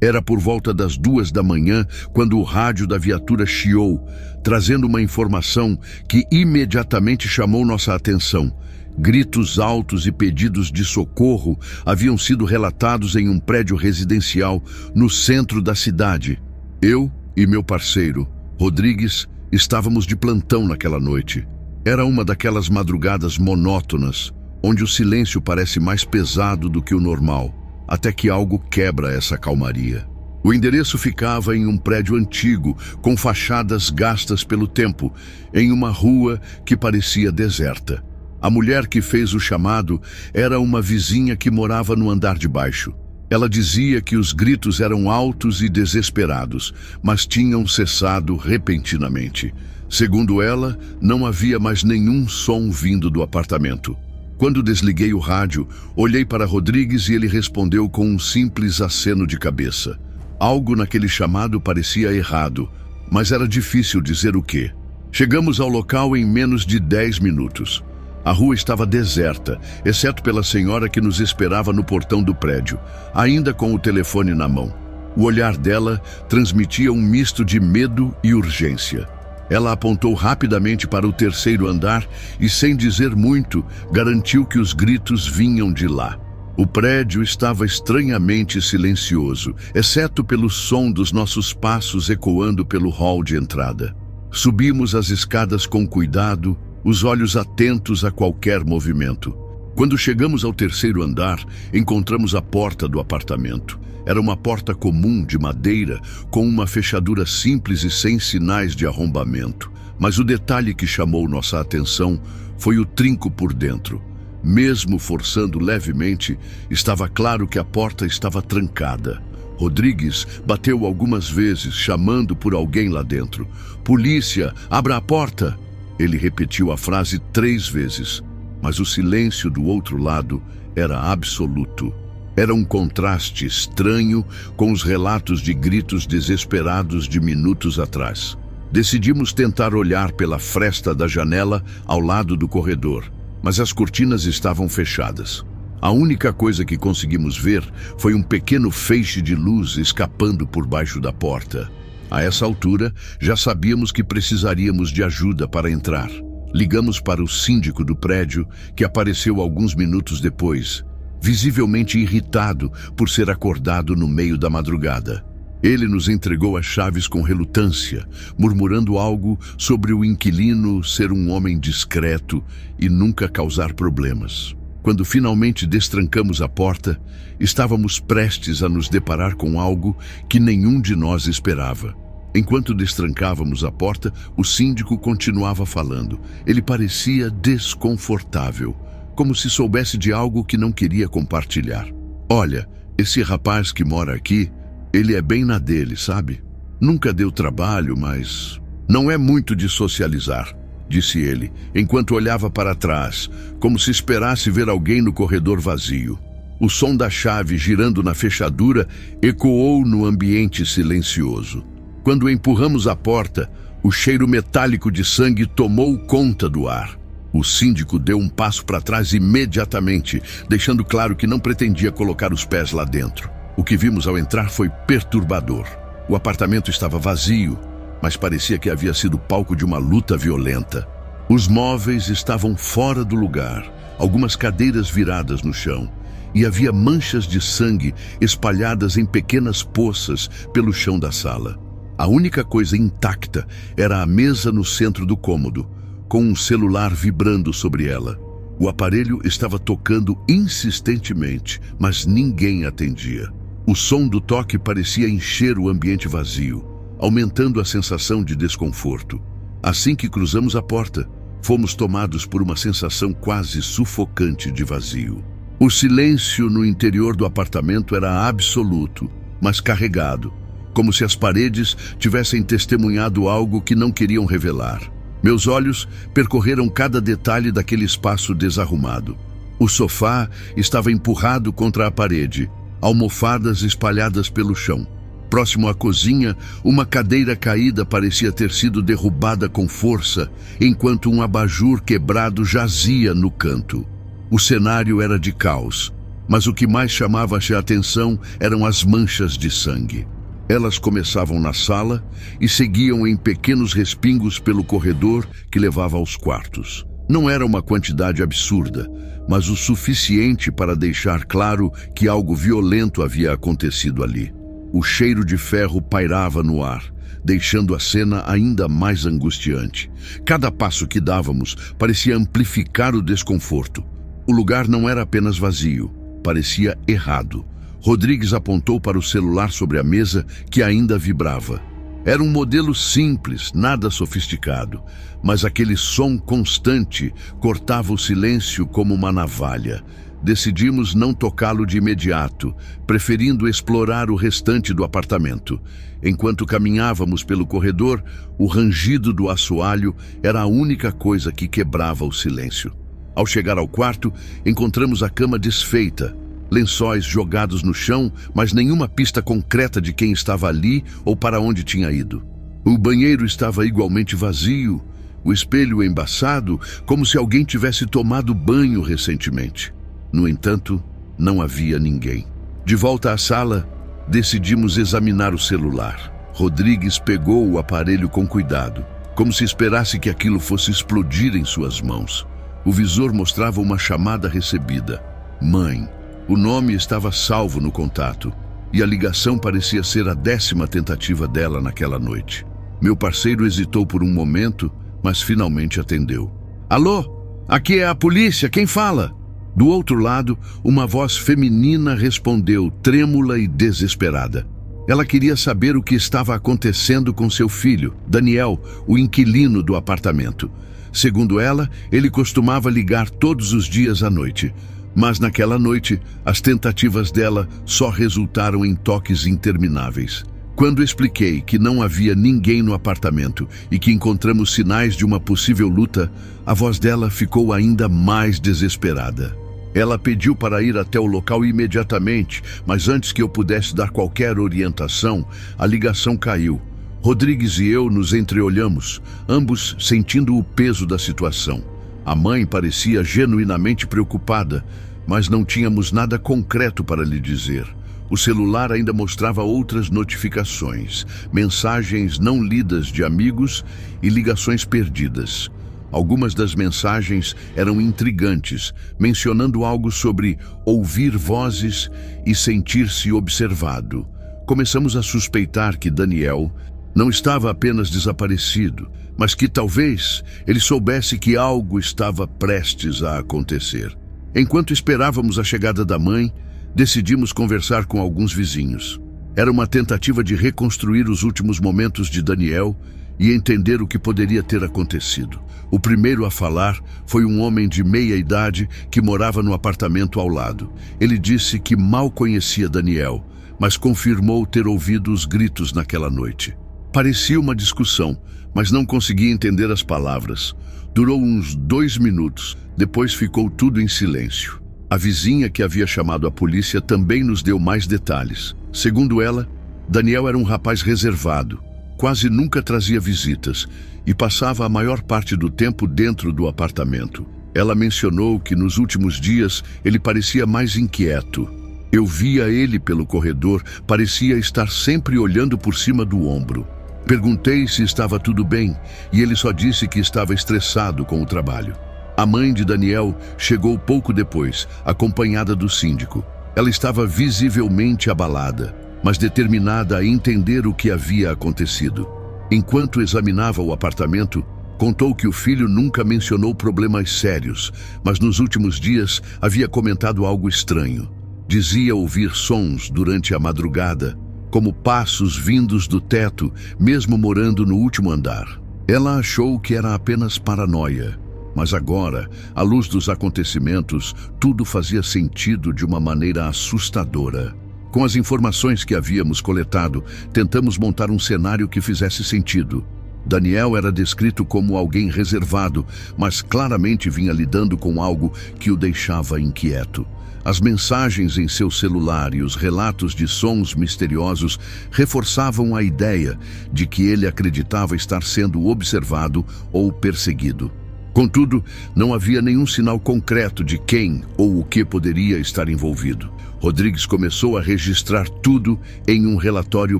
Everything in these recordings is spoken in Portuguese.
Era por volta das 2 da manhã quando o rádio da viatura chiou, trazendo uma informação que imediatamente chamou nossa atenção. Gritos altos e pedidos de socorro haviam sido relatados em um prédio residencial no centro da cidade. Eu e meu parceiro, Rodrigues, estávamos de plantão naquela noite. Era uma daquelas madrugadas monótonas, onde o silêncio parece mais pesado do que o normal, até que algo quebra essa calmaria. O endereço ficava em um prédio antigo, com fachadas gastas pelo tempo, em uma rua que parecia deserta. A mulher que fez o chamado era uma vizinha que morava no andar de baixo. Ela dizia que os gritos eram altos e desesperados, mas tinham cessado repentinamente. Segundo ela, não havia mais nenhum som vindo do apartamento. Quando desliguei o rádio, olhei para Rodrigues e ele respondeu com um simples aceno de cabeça. Algo naquele chamado parecia errado, mas era difícil dizer o quê. Chegamos ao local em menos de 10 minutos. A rua estava deserta, exceto pela senhora que nos esperava no portão do prédio, ainda com o telefone na mão. O olhar dela transmitia um misto de medo e urgência. Ela apontou rapidamente para o 3º andar e, sem dizer muito, garantiu que os gritos vinham de lá. O prédio estava estranhamente silencioso, exceto pelo som dos nossos passos ecoando pelo hall de entrada. Subimos as escadas com cuidado, os olhos atentos a qualquer movimento. Quando chegamos ao 3º andar, encontramos a porta do apartamento. Era uma porta comum de madeira, com uma fechadura simples e sem sinais de arrombamento. Mas o detalhe que chamou nossa atenção foi o trinco por dentro. Mesmo forçando levemente, estava claro que a porta estava trancada. Rodrigues bateu algumas vezes, chamando por alguém lá dentro. "Polícia, abra a porta!" Ele repetiu a frase 3 vezes, mas o silêncio do outro lado era absoluto. Era um contraste estranho com os relatos de gritos desesperados de minutos atrás. Decidimos tentar olhar pela fresta da janela ao lado do corredor, mas as cortinas estavam fechadas. A única coisa que conseguimos ver foi um pequeno feixe de luz escapando por baixo da porta. A essa altura, já sabíamos que precisaríamos de ajuda para entrar. Ligamos para o síndico do prédio, que apareceu alguns minutos depois, visivelmente irritado por ser acordado no meio da madrugada. Ele nos entregou as chaves com relutância, murmurando algo sobre o inquilino ser um homem discreto e nunca causar problemas. Quando finalmente destrancamos a porta, estávamos prestes a nos deparar com algo que nenhum de nós esperava. Enquanto destrancávamos a porta, o síndico continuava falando. Ele parecia desconfortável, como se soubesse de algo que não queria compartilhar. "Olha, esse rapaz que mora aqui, ele é bem na dele, sabe? Nunca deu trabalho, mas não é muito de socializar", disse ele, enquanto olhava para trás, como se esperasse ver alguém no corredor vazio. O som da chave girando na fechadura ecoou no ambiente silencioso. Quando empurramos a porta, o cheiro metálico de sangue tomou conta do ar. O síndico deu um passo para trás imediatamente, deixando claro que não pretendia colocar os pés lá dentro. O que vimos ao entrar foi perturbador. O apartamento estava vazio, mas parecia que havia sido palco de uma luta violenta. Os móveis estavam fora do lugar, algumas cadeiras viradas no chão, e havia manchas de sangue espalhadas em pequenas poças pelo chão da sala. A única coisa intacta era a mesa no centro do cômodo, com um celular vibrando sobre ela. O aparelho estava tocando insistentemente, mas ninguém atendia. O som do toque parecia encher o ambiente vazio, aumentando a sensação de desconforto. Assim que cruzamos a porta, fomos tomados por uma sensação quase sufocante de vazio. O silêncio no interior do apartamento era absoluto, mas carregado, como se as paredes tivessem testemunhado algo que não queriam revelar. Meus olhos percorreram cada detalhe daquele espaço desarrumado. O sofá estava empurrado contra a parede, almofadas espalhadas pelo chão. Próximo à cozinha, uma cadeira caída parecia ter sido derrubada com força, enquanto um abajur quebrado jazia no canto. O cenário era de caos, Mas o que mais chamava a atenção eram as manchas de sangue. Elas começavam na sala e seguiam em pequenos respingos pelo corredor que levava aos quartos. Não era uma quantidade absurda, mas o suficiente para deixar claro que algo violento havia acontecido ali. O cheiro de ferro pairava no ar, deixando a cena ainda mais angustiante. Cada passo que dávamos parecia amplificar o desconforto. O lugar não era apenas vazio, parecia errado. Rodrigues apontou para o celular sobre a mesa, que ainda vibrava. Era um modelo simples, nada sofisticado, mas aquele som constante cortava o silêncio como uma navalha. Decidimos não tocá-lo de imediato, preferindo explorar o restante do apartamento. Enquanto caminhávamos pelo corredor, o rangido do assoalho era a única coisa que quebrava o silêncio. Ao chegar ao quarto, encontramos a cama desfeita, lençóis jogados no chão, mas nenhuma pista concreta de quem estava ali ou para onde tinha ido. O banheiro estava igualmente vazio, o espelho embaçado, como se alguém tivesse tomado banho recentemente. No entanto, não havia ninguém. De volta à sala, decidimos examinar o celular. Rodrigues pegou o aparelho com cuidado, como se esperasse que aquilo fosse explodir em suas mãos. O visor mostrava uma chamada recebida. Mãe. O nome estava salvo no contato, e a ligação parecia ser a 10ª tentativa dela naquela noite. Meu parceiro hesitou por um momento, mas finalmente atendeu. Alô? Aqui é a polícia, quem fala? Do outro lado, uma voz feminina respondeu, trêmula e desesperada. Ela queria saber o que estava acontecendo com seu filho, Daniel, o inquilino do apartamento. Segundo ela, ele costumava ligar todos os dias à noite. Mas naquela noite, as tentativas dela só resultaram em toques intermináveis. Quando expliquei que não havia ninguém no apartamento e que encontramos sinais de uma possível luta, a voz dela ficou ainda mais desesperada. Ela pediu para ir até o local imediatamente, mas antes que eu pudesse dar qualquer orientação, a ligação caiu. Rodrigues e eu nos entreolhamos, ambos sentindo o peso da situação. A mãe parecia genuinamente preocupada, mas não tínhamos nada concreto para lhe dizer. O celular ainda mostrava outras notificações, mensagens não lidas de amigos e ligações perdidas. Algumas das mensagens eram intrigantes, mencionando algo sobre ouvir vozes e sentir-se observado. Começamos a suspeitar que Daniel não estava apenas desaparecido, mas que talvez ele soubesse que algo estava prestes a acontecer. Enquanto esperávamos a chegada da mãe, decidimos conversar com alguns vizinhos. Era uma tentativa de reconstruir os últimos momentos de Daniel e entender o que poderia ter acontecido. O primeiro a falar foi um homem de meia idade que morava no apartamento ao lado. Ele disse que mal conhecia Daniel, mas confirmou ter ouvido os gritos naquela noite. Parecia uma discussão, mas não conseguia entender as palavras. Durou uns 2 minutos, depois ficou tudo em silêncio. A vizinha que havia chamado a polícia também nos deu mais detalhes. Segundo ela, Daniel era um rapaz reservado, quase nunca trazia visitas e passava a maior parte do tempo dentro do apartamento. Ela mencionou que nos últimos dias ele parecia mais inquieto. Eu via ele pelo corredor, parecia estar sempre olhando por cima do ombro. Perguntei se estava tudo bem e ele só disse que estava estressado com o trabalho. A mãe de Daniel chegou pouco depois, acompanhada do síndico. Ela estava visivelmente abalada, mas determinada a entender o que havia acontecido. Enquanto examinava o apartamento, contou que o filho nunca mencionou problemas sérios, mas nos últimos dias havia comentado algo estranho. Dizia ouvir sons durante a madrugada, como passos vindos do teto, mesmo morando no último andar. Ela achou que era apenas paranoia, mas agora, à luz dos acontecimentos, tudo fazia sentido de uma maneira assustadora. Com as informações que havíamos coletado, tentamos montar um cenário que fizesse sentido. Daniel era descrito como alguém reservado, mas claramente vinha lidando com algo que o deixava inquieto. As mensagens em seu celular e os relatos de sons misteriosos reforçavam a ideia de que ele acreditava estar sendo observado ou perseguido. Contudo, não havia nenhum sinal concreto de quem ou o que poderia estar envolvido. Rodrigues começou a registrar tudo em um relatório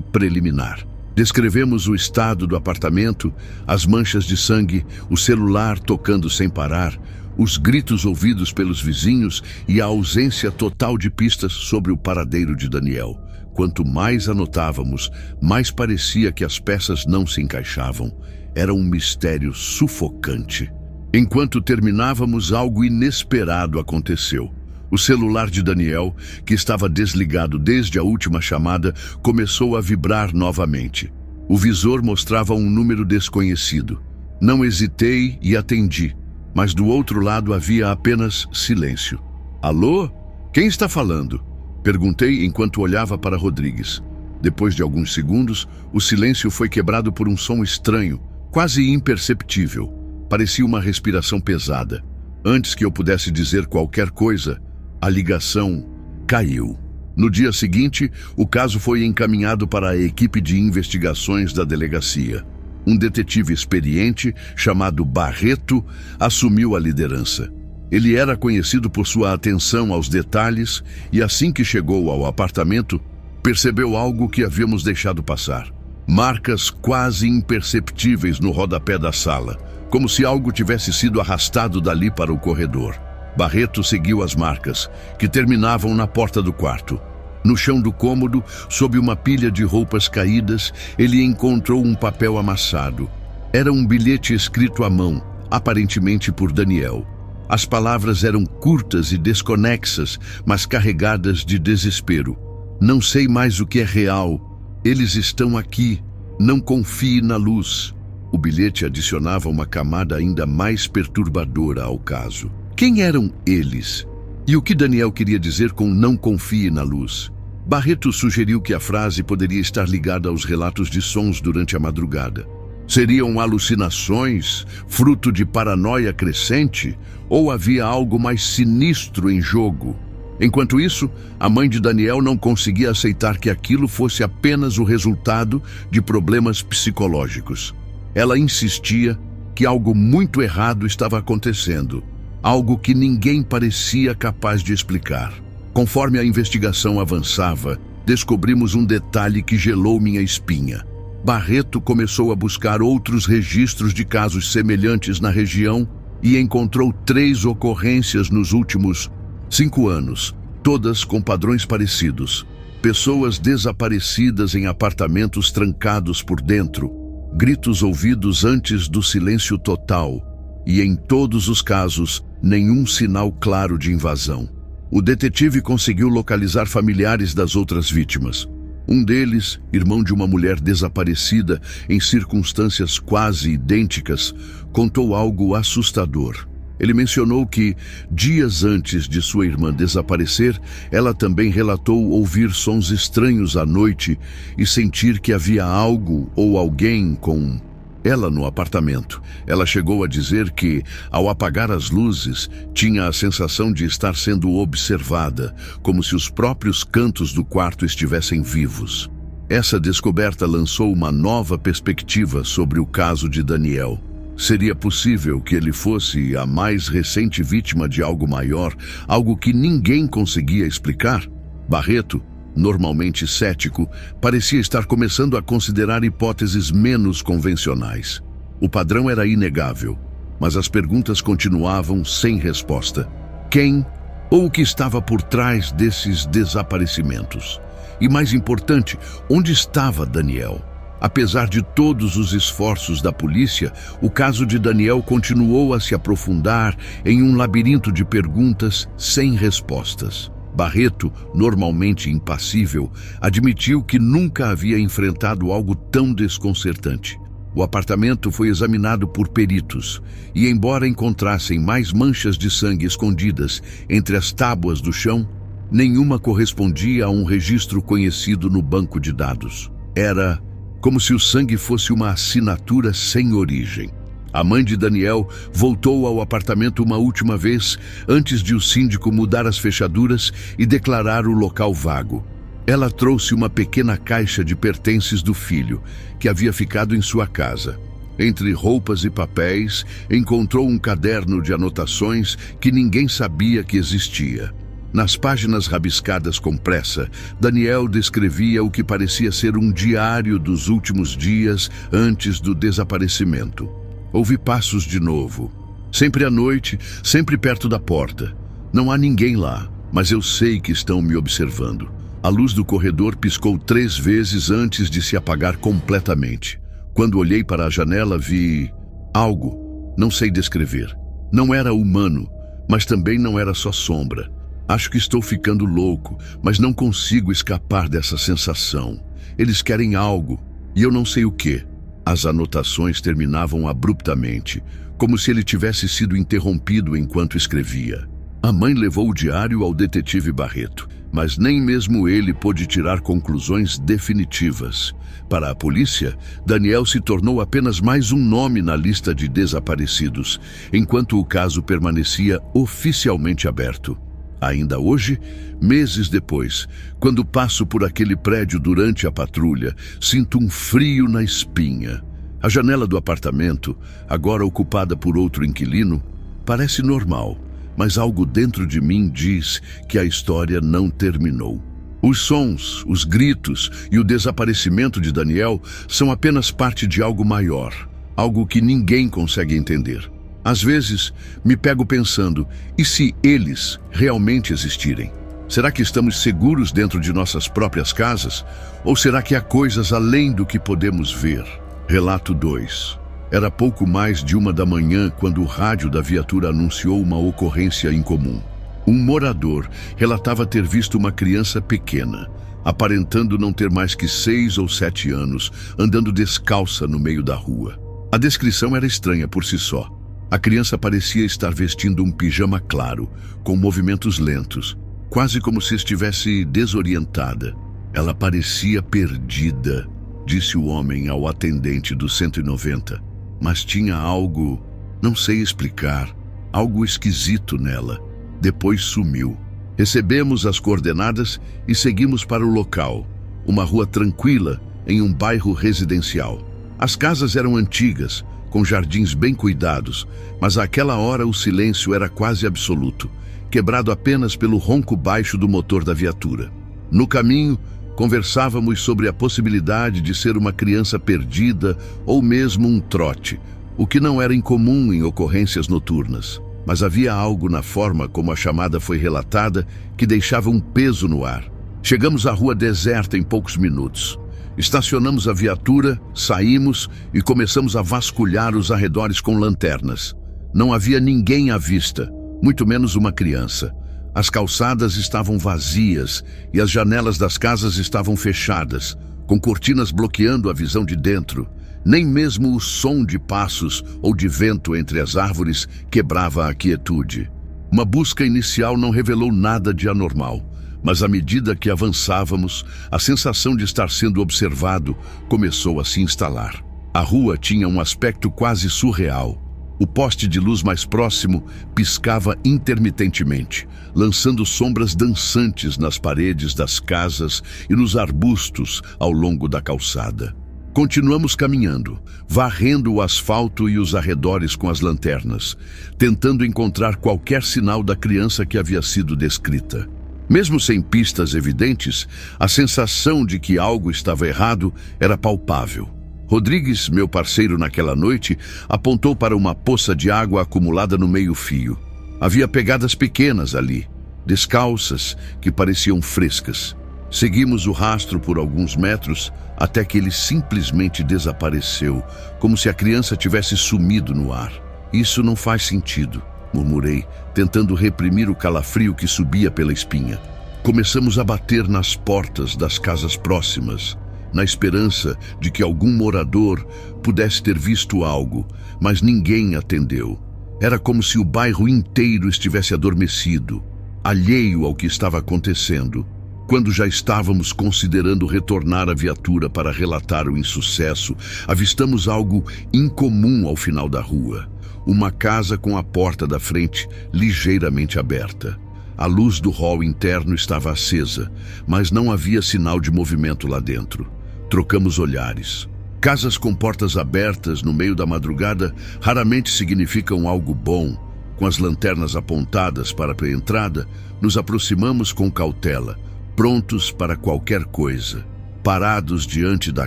preliminar. Descrevemos o estado do apartamento, as manchas de sangue, o celular tocando sem parar, os gritos ouvidos pelos vizinhos e a ausência total de pistas sobre o paradeiro de Daniel. Quanto mais anotávamos, mais parecia que as peças não se encaixavam. Era um mistério sufocante. Enquanto terminávamos, algo inesperado aconteceu. O celular de Daniel, que estava desligado desde a última chamada, começou a vibrar novamente. O visor mostrava um número desconhecido. Não hesitei e atendi, mas do outro lado havia apenas silêncio. Alô? Quem está falando? Perguntei enquanto olhava para Rodrigues. Depois de alguns segundos, o silêncio foi quebrado por um som estranho, quase imperceptível. Parecia uma respiração pesada. Antes que eu pudesse dizer qualquer coisa, a ligação caiu. No dia seguinte, o caso foi encaminhado para a equipe de investigações da delegacia. Um detetive experiente, chamado Barreto, assumiu a liderança. Ele era conhecido por sua atenção aos detalhes e, assim que chegou ao apartamento, percebeu algo que havíamos deixado passar. Marcas quase imperceptíveis no rodapé da sala, como se algo tivesse sido arrastado dali para o corredor. Barreto seguiu as marcas, que terminavam na porta do quarto. No chão do cômodo, sob uma pilha de roupas caídas, ele encontrou um papel amassado. Era um bilhete escrito à mão, aparentemente por Daniel. As palavras eram curtas e desconexas, mas carregadas de desespero. Não sei mais o que é real. Eles estão aqui. Não confie na luz. O bilhete adicionava uma camada ainda mais perturbadora ao caso. Quem eram eles? E o que Daniel queria dizer com não confie na luz? Barreto sugeriu que a frase poderia estar ligada aos relatos de sons durante a madrugada. Seriam alucinações, fruto de paranoia crescente, ou havia algo mais sinistro em jogo? Enquanto isso, a mãe de Daniel não conseguia aceitar que aquilo fosse apenas o resultado de problemas psicológicos. Ela insistia que algo muito errado estava acontecendo, algo que ninguém parecia capaz de explicar. Conforme a investigação avançava, descobrimos um detalhe que gelou minha espinha. Barreto começou a buscar outros registros de casos semelhantes na região e encontrou 3 ocorrências nos últimos 5 anos, todas com padrões parecidos. Pessoas desaparecidas em apartamentos trancados por dentro, gritos ouvidos antes do silêncio total e, em todos os casos, nenhum sinal claro de invasão. O detetive conseguiu localizar familiares das outras vítimas. Um deles, irmão de uma mulher desaparecida em circunstâncias quase idênticas, contou algo assustador. Ele mencionou que, dias antes de sua irmã desaparecer, ela também relatou ouvir sons estranhos à noite e sentir que havia algo ou alguém com ela no apartamento. Ela chegou a dizer que, ao apagar as luzes, tinha a sensação de estar sendo observada, como se os próprios cantos do quarto estivessem vivos. Essa descoberta lançou uma nova perspectiva sobre o caso de Daniel. Seria possível que ele fosse a mais recente vítima de algo maior, algo que ninguém conseguia explicar? Barreto, normalmente cético, parecia estar começando a considerar hipóteses menos convencionais. O padrão era inegável, mas as perguntas continuavam sem resposta. Quem ou o que estava por trás desses desaparecimentos? E mais importante, onde estava Daniel? Apesar de todos os esforços da polícia, o caso de Daniel continuou a se aprofundar em um labirinto de perguntas sem respostas. Barreto, normalmente impassível, admitiu que nunca havia enfrentado algo tão desconcertante. O apartamento foi examinado por peritos e, embora encontrassem mais manchas de sangue escondidas entre as tábuas do chão, nenhuma correspondia a um registro conhecido no banco de dados. Era como se o sangue fosse uma assinatura sem origem. A mãe de Daniel voltou ao apartamento uma última vez antes de o síndico mudar as fechaduras e declarar o local vago. Ela trouxe uma pequena caixa de pertences do filho, que havia ficado em sua casa. Entre roupas e papéis, encontrou um caderno de anotações que ninguém sabia que existia. Nas páginas rabiscadas com pressa, Daniel descrevia o que parecia ser um diário dos últimos dias antes do desaparecimento. Ouvi passos de novo. Sempre à noite, sempre perto da porta. Não há ninguém lá, mas eu sei que estão me observando. A luz do corredor piscou 3 vezes antes de se apagar completamente. Quando olhei para a janela, vi algo, não sei descrever. Não era humano, mas também não era só sombra. Acho que estou ficando louco, mas não consigo escapar dessa sensação. Eles querem algo, e eu não sei o quê. As anotações terminavam abruptamente, como se ele tivesse sido interrompido enquanto escrevia. A mãe levou o diário ao detetive Barreto, mas nem mesmo ele pôde tirar conclusões definitivas. Para a polícia, Daniel se tornou apenas mais um nome na lista de desaparecidos, enquanto o caso permanecia oficialmente aberto. Ainda hoje, meses depois, quando passo por aquele prédio durante a patrulha, sinto um frio na espinha. A janela do apartamento, agora ocupada por outro inquilino, parece normal, mas algo dentro de mim diz que a história não terminou. Os sons, os gritos e o desaparecimento de Daniel são apenas parte de algo maior, algo que ninguém consegue entender. Às vezes, me pego pensando, e se eles realmente existirem? Será que estamos seguros dentro de nossas próprias casas? Ou será que há coisas além do que podemos ver? Relato 2. Era pouco mais de 1 da manhã quando o rádio da viatura anunciou uma ocorrência incomum. Um morador relatava ter visto uma criança pequena, aparentando não ter mais que 6 ou 7 anos, andando descalça no meio da rua. A descrição era estranha por si só. A criança parecia estar vestindo um pijama claro, com movimentos lentos, quase como se estivesse desorientada. Ela parecia perdida, disse o homem ao atendente do 190, mas tinha algo, não sei explicar, algo esquisito nela. Depois sumiu. Recebemos as coordenadas e seguimos para o local, uma rua tranquila em um bairro residencial. As casas eram antigas, com jardins bem cuidados, mas àquela hora o silêncio era quase absoluto, quebrado apenas pelo ronco baixo do motor da viatura. No caminho, conversávamos sobre a possibilidade de ser uma criança perdida ou mesmo um trote, o que não era incomum em ocorrências noturnas. Mas havia algo na forma como a chamada foi relatada que deixava um peso no ar. Chegamos à rua deserta em poucos minutos. Estacionamos a viatura, saímos e começamos a vasculhar os arredores com lanternas. Não havia ninguém à vista, muito menos uma criança. As calçadas estavam vazias e as janelas das casas estavam fechadas, com cortinas bloqueando a visão de dentro. Nem mesmo o som de passos ou de vento entre as árvores quebrava a quietude. Uma busca inicial não revelou nada de anormal. Mas à medida que avançávamos, a sensação de estar sendo observado começou a se instalar. A rua tinha um aspecto quase surreal. O poste de luz mais próximo piscava intermitentemente, lançando sombras dançantes nas paredes das casas e nos arbustos ao longo da calçada. Continuamos caminhando, varrendo o asfalto e os arredores com as lanternas, tentando encontrar qualquer sinal da criança que havia sido descrita. Mesmo sem pistas evidentes, a sensação de que algo estava errado era palpável. Rodrigues, meu parceiro naquela noite, apontou para uma poça de água acumulada no meio-fio. Havia pegadas pequenas ali, descalças, que pareciam frescas. Seguimos o rastro por alguns metros até que ele simplesmente desapareceu, como se a criança tivesse sumido no ar. Isso não faz sentido, murmurei, tentando reprimir o calafrio que subia pela espinha. Começamos a bater nas portas das casas próximas, na esperança de que algum morador pudesse ter visto algo, mas ninguém atendeu. Era como se o bairro inteiro estivesse adormecido, alheio ao que estava acontecendo. Quando já estávamos considerando retornar a viatura para relatar o insucesso, avistamos algo incomum ao final da rua. Uma casa com a porta da frente ligeiramente aberta. A luz do hall interno estava acesa, mas não havia sinal de movimento lá dentro. Trocamos olhares. Casas com portas abertas no meio da madrugada raramente significam algo bom. Com as lanternas apontadas para a entrada, nos aproximamos com cautela, prontos para qualquer coisa. Parados diante da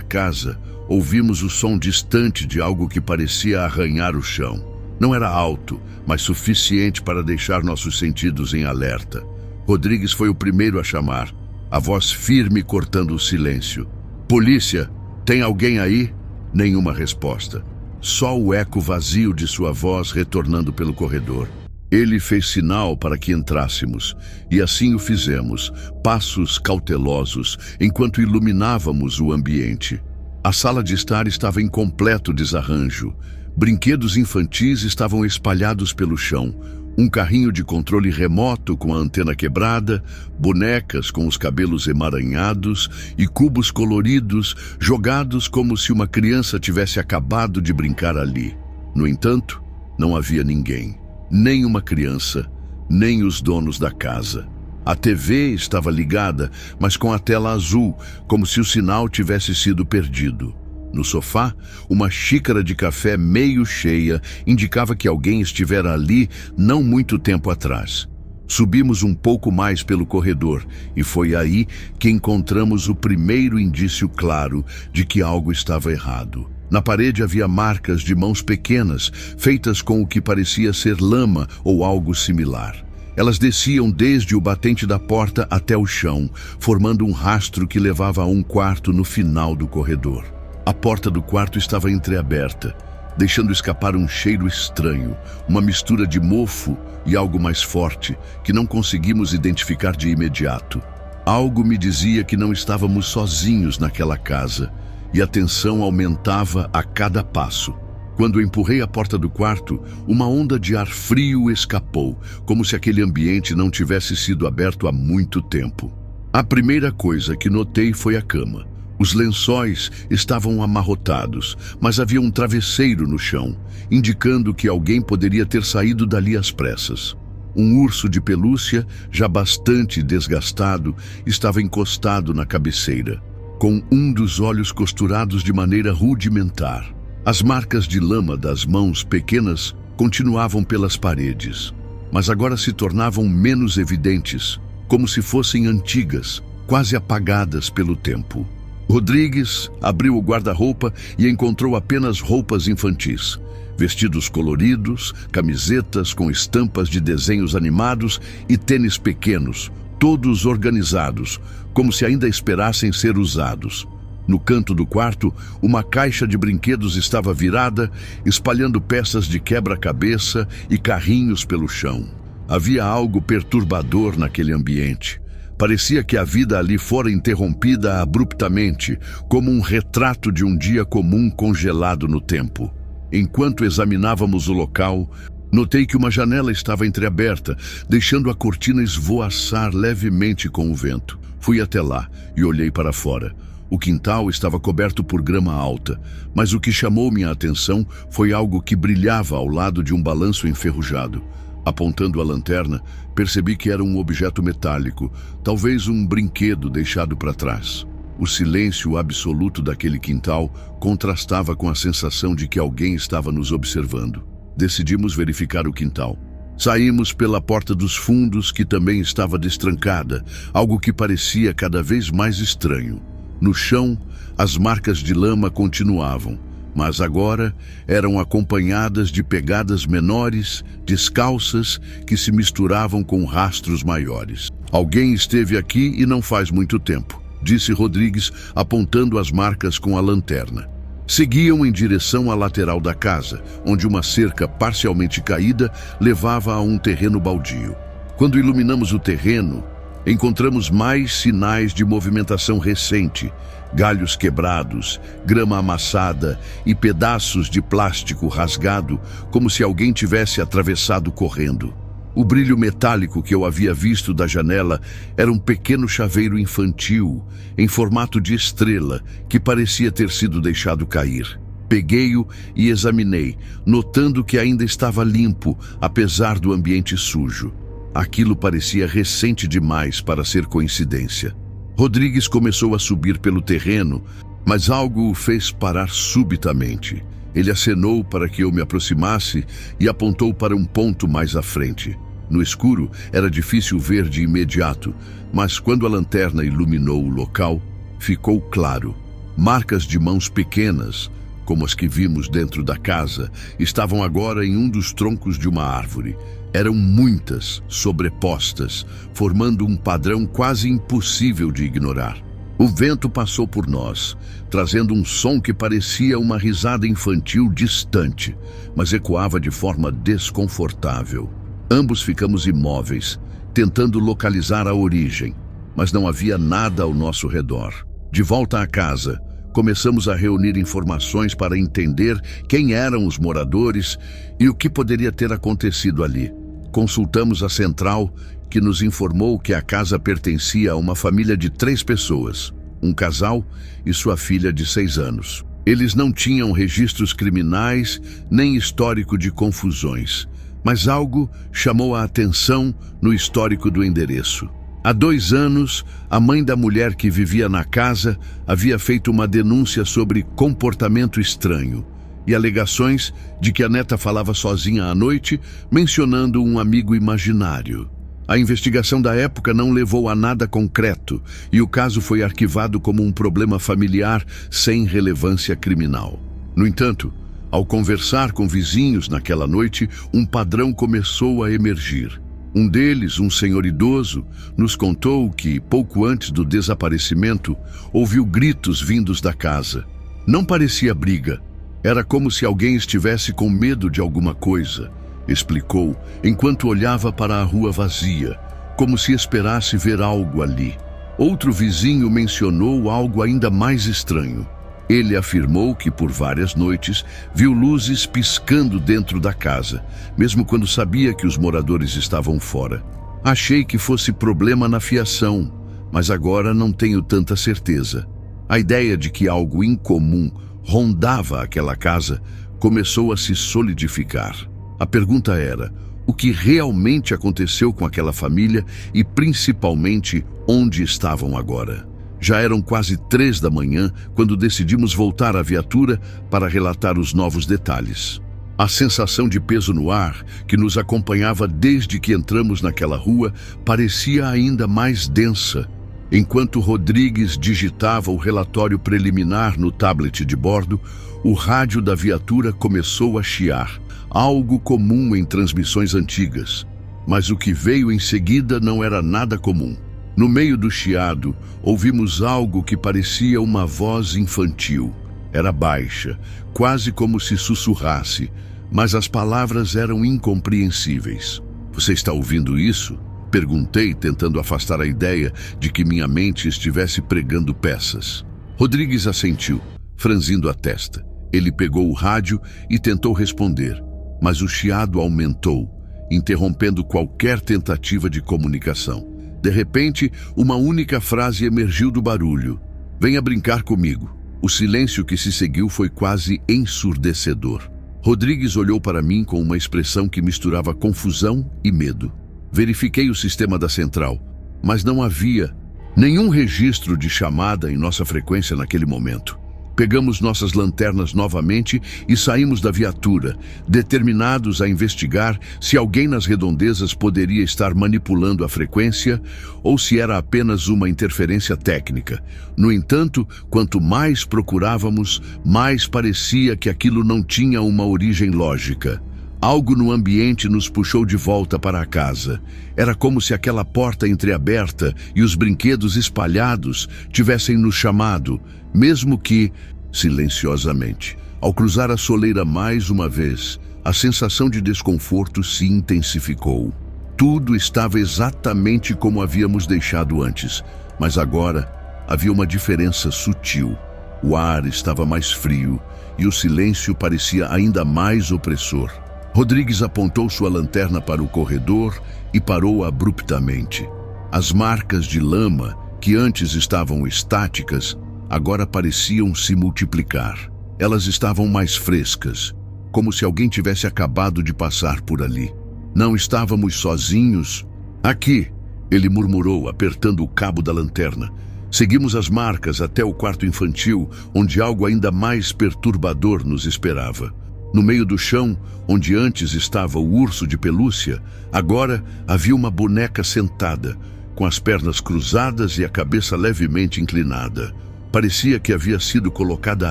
casa, ouvimos o som distante de algo que parecia arranhar o chão. Não era alto, mas suficiente para deixar nossos sentidos em alerta. Rodrigues foi o primeiro a chamar, a voz firme cortando o silêncio. "Polícia, tem alguém aí?" Nenhuma resposta. Só o eco vazio de sua voz retornando pelo corredor. Ele fez sinal para que entrássemos, e assim o fizemos, passos cautelosos, enquanto iluminávamos o ambiente. A sala de estar estava em completo desarranjo. Brinquedos infantis estavam espalhados pelo chão. Um carrinho de controle remoto com a antena quebrada, bonecas com os cabelos emaranhados e cubos coloridos jogados como se uma criança tivesse acabado de brincar ali. No entanto, não havia ninguém, nem uma criança, nem os donos da casa. A TV estava ligada, mas com a tela azul, como se o sinal tivesse sido perdido. No sofá, uma xícara de café meio cheia indicava que alguém estivera ali não muito tempo atrás. Subimos um pouco mais pelo corredor e foi aí que encontramos o primeiro indício claro de que algo estava errado. Na parede havia marcas de mãos pequenas, feitas com o que parecia ser lama ou algo similar. Elas desciam desde o batente da porta até o chão, formando um rastro que levava a um quarto no final do corredor. A porta do quarto estava entreaberta, deixando escapar um cheiro estranho, uma mistura de mofo e algo mais forte, que não conseguimos identificar de imediato. Algo me dizia que não estávamos sozinhos naquela casa, e a tensão aumentava a cada passo. Quando empurrei a porta do quarto, uma onda de ar frio escapou, como se aquele ambiente não tivesse sido aberto há muito tempo. A primeira coisa que notei foi a cama. Os lençóis estavam amarrotados, mas havia um travesseiro no chão, indicando que alguém poderia ter saído dali às pressas. Um urso de pelúcia, já bastante desgastado, estava encostado na cabeceira, com um dos olhos costurados de maneira rudimentar. As marcas de lama das mãos pequenas continuavam pelas paredes, mas agora se tornavam menos evidentes, como se fossem antigas, quase apagadas pelo tempo. Rodrigues abriu o guarda-roupa e encontrou apenas roupas infantis. Vestidos coloridos, camisetas com estampas de desenhos animados e tênis pequenos, todos organizados, como se ainda esperassem ser usados. No canto do quarto, uma caixa de brinquedos estava virada, espalhando peças de quebra-cabeça e carrinhos pelo chão. Havia algo perturbador naquele ambiente. Parecia que a vida ali fora interrompida abruptamente, como um retrato de um dia comum congelado no tempo. Enquanto examinávamos o local, notei que uma janela estava entreaberta, deixando a cortina esvoaçar levemente com o vento. Fui até lá e olhei para fora. O quintal estava coberto por grama alta, mas o que chamou minha atenção foi algo que brilhava ao lado de um balanço enferrujado. Apontando a lanterna, percebi que era um objeto metálico, talvez um brinquedo deixado para trás. O silêncio absoluto daquele quintal contrastava com a sensação de que alguém estava nos observando. Decidimos verificar o quintal. Saímos pela porta dos fundos, que também estava destrancada, algo que parecia cada vez mais estranho. No chão, as marcas de lama continuavam, mas agora eram acompanhadas de pegadas menores, descalças, que se misturavam com rastros maiores. "Alguém esteve aqui e não faz muito tempo", disse Rodrigues, apontando as marcas com a lanterna. Seguiam em direção à lateral da casa, onde uma cerca parcialmente caída levava a um terreno baldio. Quando iluminamos o terreno, encontramos mais sinais de movimentação recente: galhos quebrados, grama amassada e pedaços de plástico rasgado, como se alguém tivesse atravessado correndo. O brilho metálico que eu havia visto da janela era um pequeno chaveiro infantil, em formato de estrela, que parecia ter sido deixado cair. Peguei-o e examinei, notando que ainda estava limpo, apesar do ambiente sujo. Aquilo parecia recente demais para ser coincidência. Rodrigues começou a subir pelo terreno, Mas algo o fez parar subitamente. Ele acenou para que eu me aproximasse e apontou para um ponto mais à frente. No escuro, era difícil ver de imediato, mas quando a lanterna iluminou o local, ficou claro. Marcas de mãos pequenas, como as que vimos dentro da casa, estavam agora em um dos troncos de uma árvore. Eram muitas, sobrepostas, formando um padrão quase impossível de ignorar. O vento passou por nós, trazendo um som que parecia uma risada infantil distante, mas ecoava de forma desconfortável. Ambos ficamos imóveis, tentando localizar a origem, mas não havia nada ao nosso redor. De volta à casa, começamos a reunir informações para entender quem eram os moradores e o que poderia ter acontecido ali. Consultamos a central, que nos informou que a casa pertencia a uma família de 3 pessoas, um casal e sua filha de 6 anos. Eles não tinham registros criminais nem histórico de confusões, mas algo chamou a atenção no histórico do endereço. Há 2 anos, a mãe da mulher que vivia na casa havia feito uma denúncia sobre comportamento estranho e alegações de que a neta falava sozinha à noite, mencionando um amigo imaginário. A investigação da época não levou a nada concreto e o caso foi arquivado como um problema familiar sem relevância criminal. No entanto, ao conversar com vizinhos naquela noite, um padrão começou a emergir. Um deles, um senhor idoso, nos contou que, pouco antes do desaparecimento, ouviu gritos vindos da casa. Não parecia briga, era como se alguém estivesse com medo de alguma coisa, explicou, enquanto olhava para a rua vazia, como se esperasse ver algo ali. Outro vizinho mencionou algo ainda mais estranho. Ele afirmou que por várias noites viu luzes piscando dentro da casa, mesmo quando sabia que os moradores estavam fora. Achei que fosse problema na fiação, mas agora não tenho tanta certeza. A ideia de que algo incomum rondava aquela casa começou a se solidificar. A pergunta era: o que realmente aconteceu com aquela família e, principalmente, onde estavam agora? Já eram quase 3 da manhã quando decidimos voltar à viatura para relatar os novos detalhes. A sensação de peso no ar, que nos acompanhava desde que entramos naquela rua, parecia ainda mais densa. Enquanto Rodrigues digitava o relatório preliminar no tablet de bordo, o rádio da viatura começou a chiar, algo comum em transmissões antigas. Mas o que veio em seguida não era nada comum. No meio do chiado, ouvimos algo que parecia uma voz infantil. Era baixa, quase como se sussurrasse, mas as palavras eram incompreensíveis. "Você está ouvindo isso?" Perguntei, tentando afastar a ideia de que minha mente estivesse pregando peças. Rodrigues assentiu, franzindo a testa. Ele pegou o rádio e tentou responder, mas o chiado aumentou, interrompendo qualquer tentativa de comunicação. De repente, uma única frase emergiu do barulho: "Venha brincar comigo." O silêncio que se seguiu foi quase ensurdecedor. Rodrigues olhou para mim com uma expressão que misturava confusão e medo. Verifiquei o sistema da central, mas não havia nenhum registro de chamada em nossa frequência naquele momento. Pegamos nossas lanternas novamente e saímos da viatura, determinados a investigar se alguém nas redondezas poderia estar manipulando a frequência ou se era apenas uma interferência técnica. No entanto, quanto mais procurávamos, mais parecia que aquilo não tinha uma origem lógica. Algo no ambiente nos puxou de volta para a casa. Era como se aquela porta entreaberta e os brinquedos espalhados tivessem nos chamado, mesmo que silenciosamente. Ao cruzar a soleira mais uma vez, a sensação de desconforto se intensificou. Tudo estava exatamente como havíamos deixado antes, mas agora havia uma diferença sutil. O ar estava mais frio e o silêncio parecia ainda mais opressor. Rodrigues apontou sua lanterna para o corredor e parou abruptamente. As marcas de lama, que antes estavam estáticas, agora pareciam se multiplicar. Elas estavam mais frescas, como se alguém tivesse acabado de passar por ali. "Não estávamos sozinhos?" "Aqui", ele murmurou, apertando o cabo da lanterna. Seguimos as marcas até o quarto infantil, onde algo ainda mais perturbador nos esperava. No meio do chão, onde antes estava o urso de pelúcia, agora havia uma boneca sentada, com as pernas cruzadas e a cabeça levemente inclinada. Parecia que havia sido colocada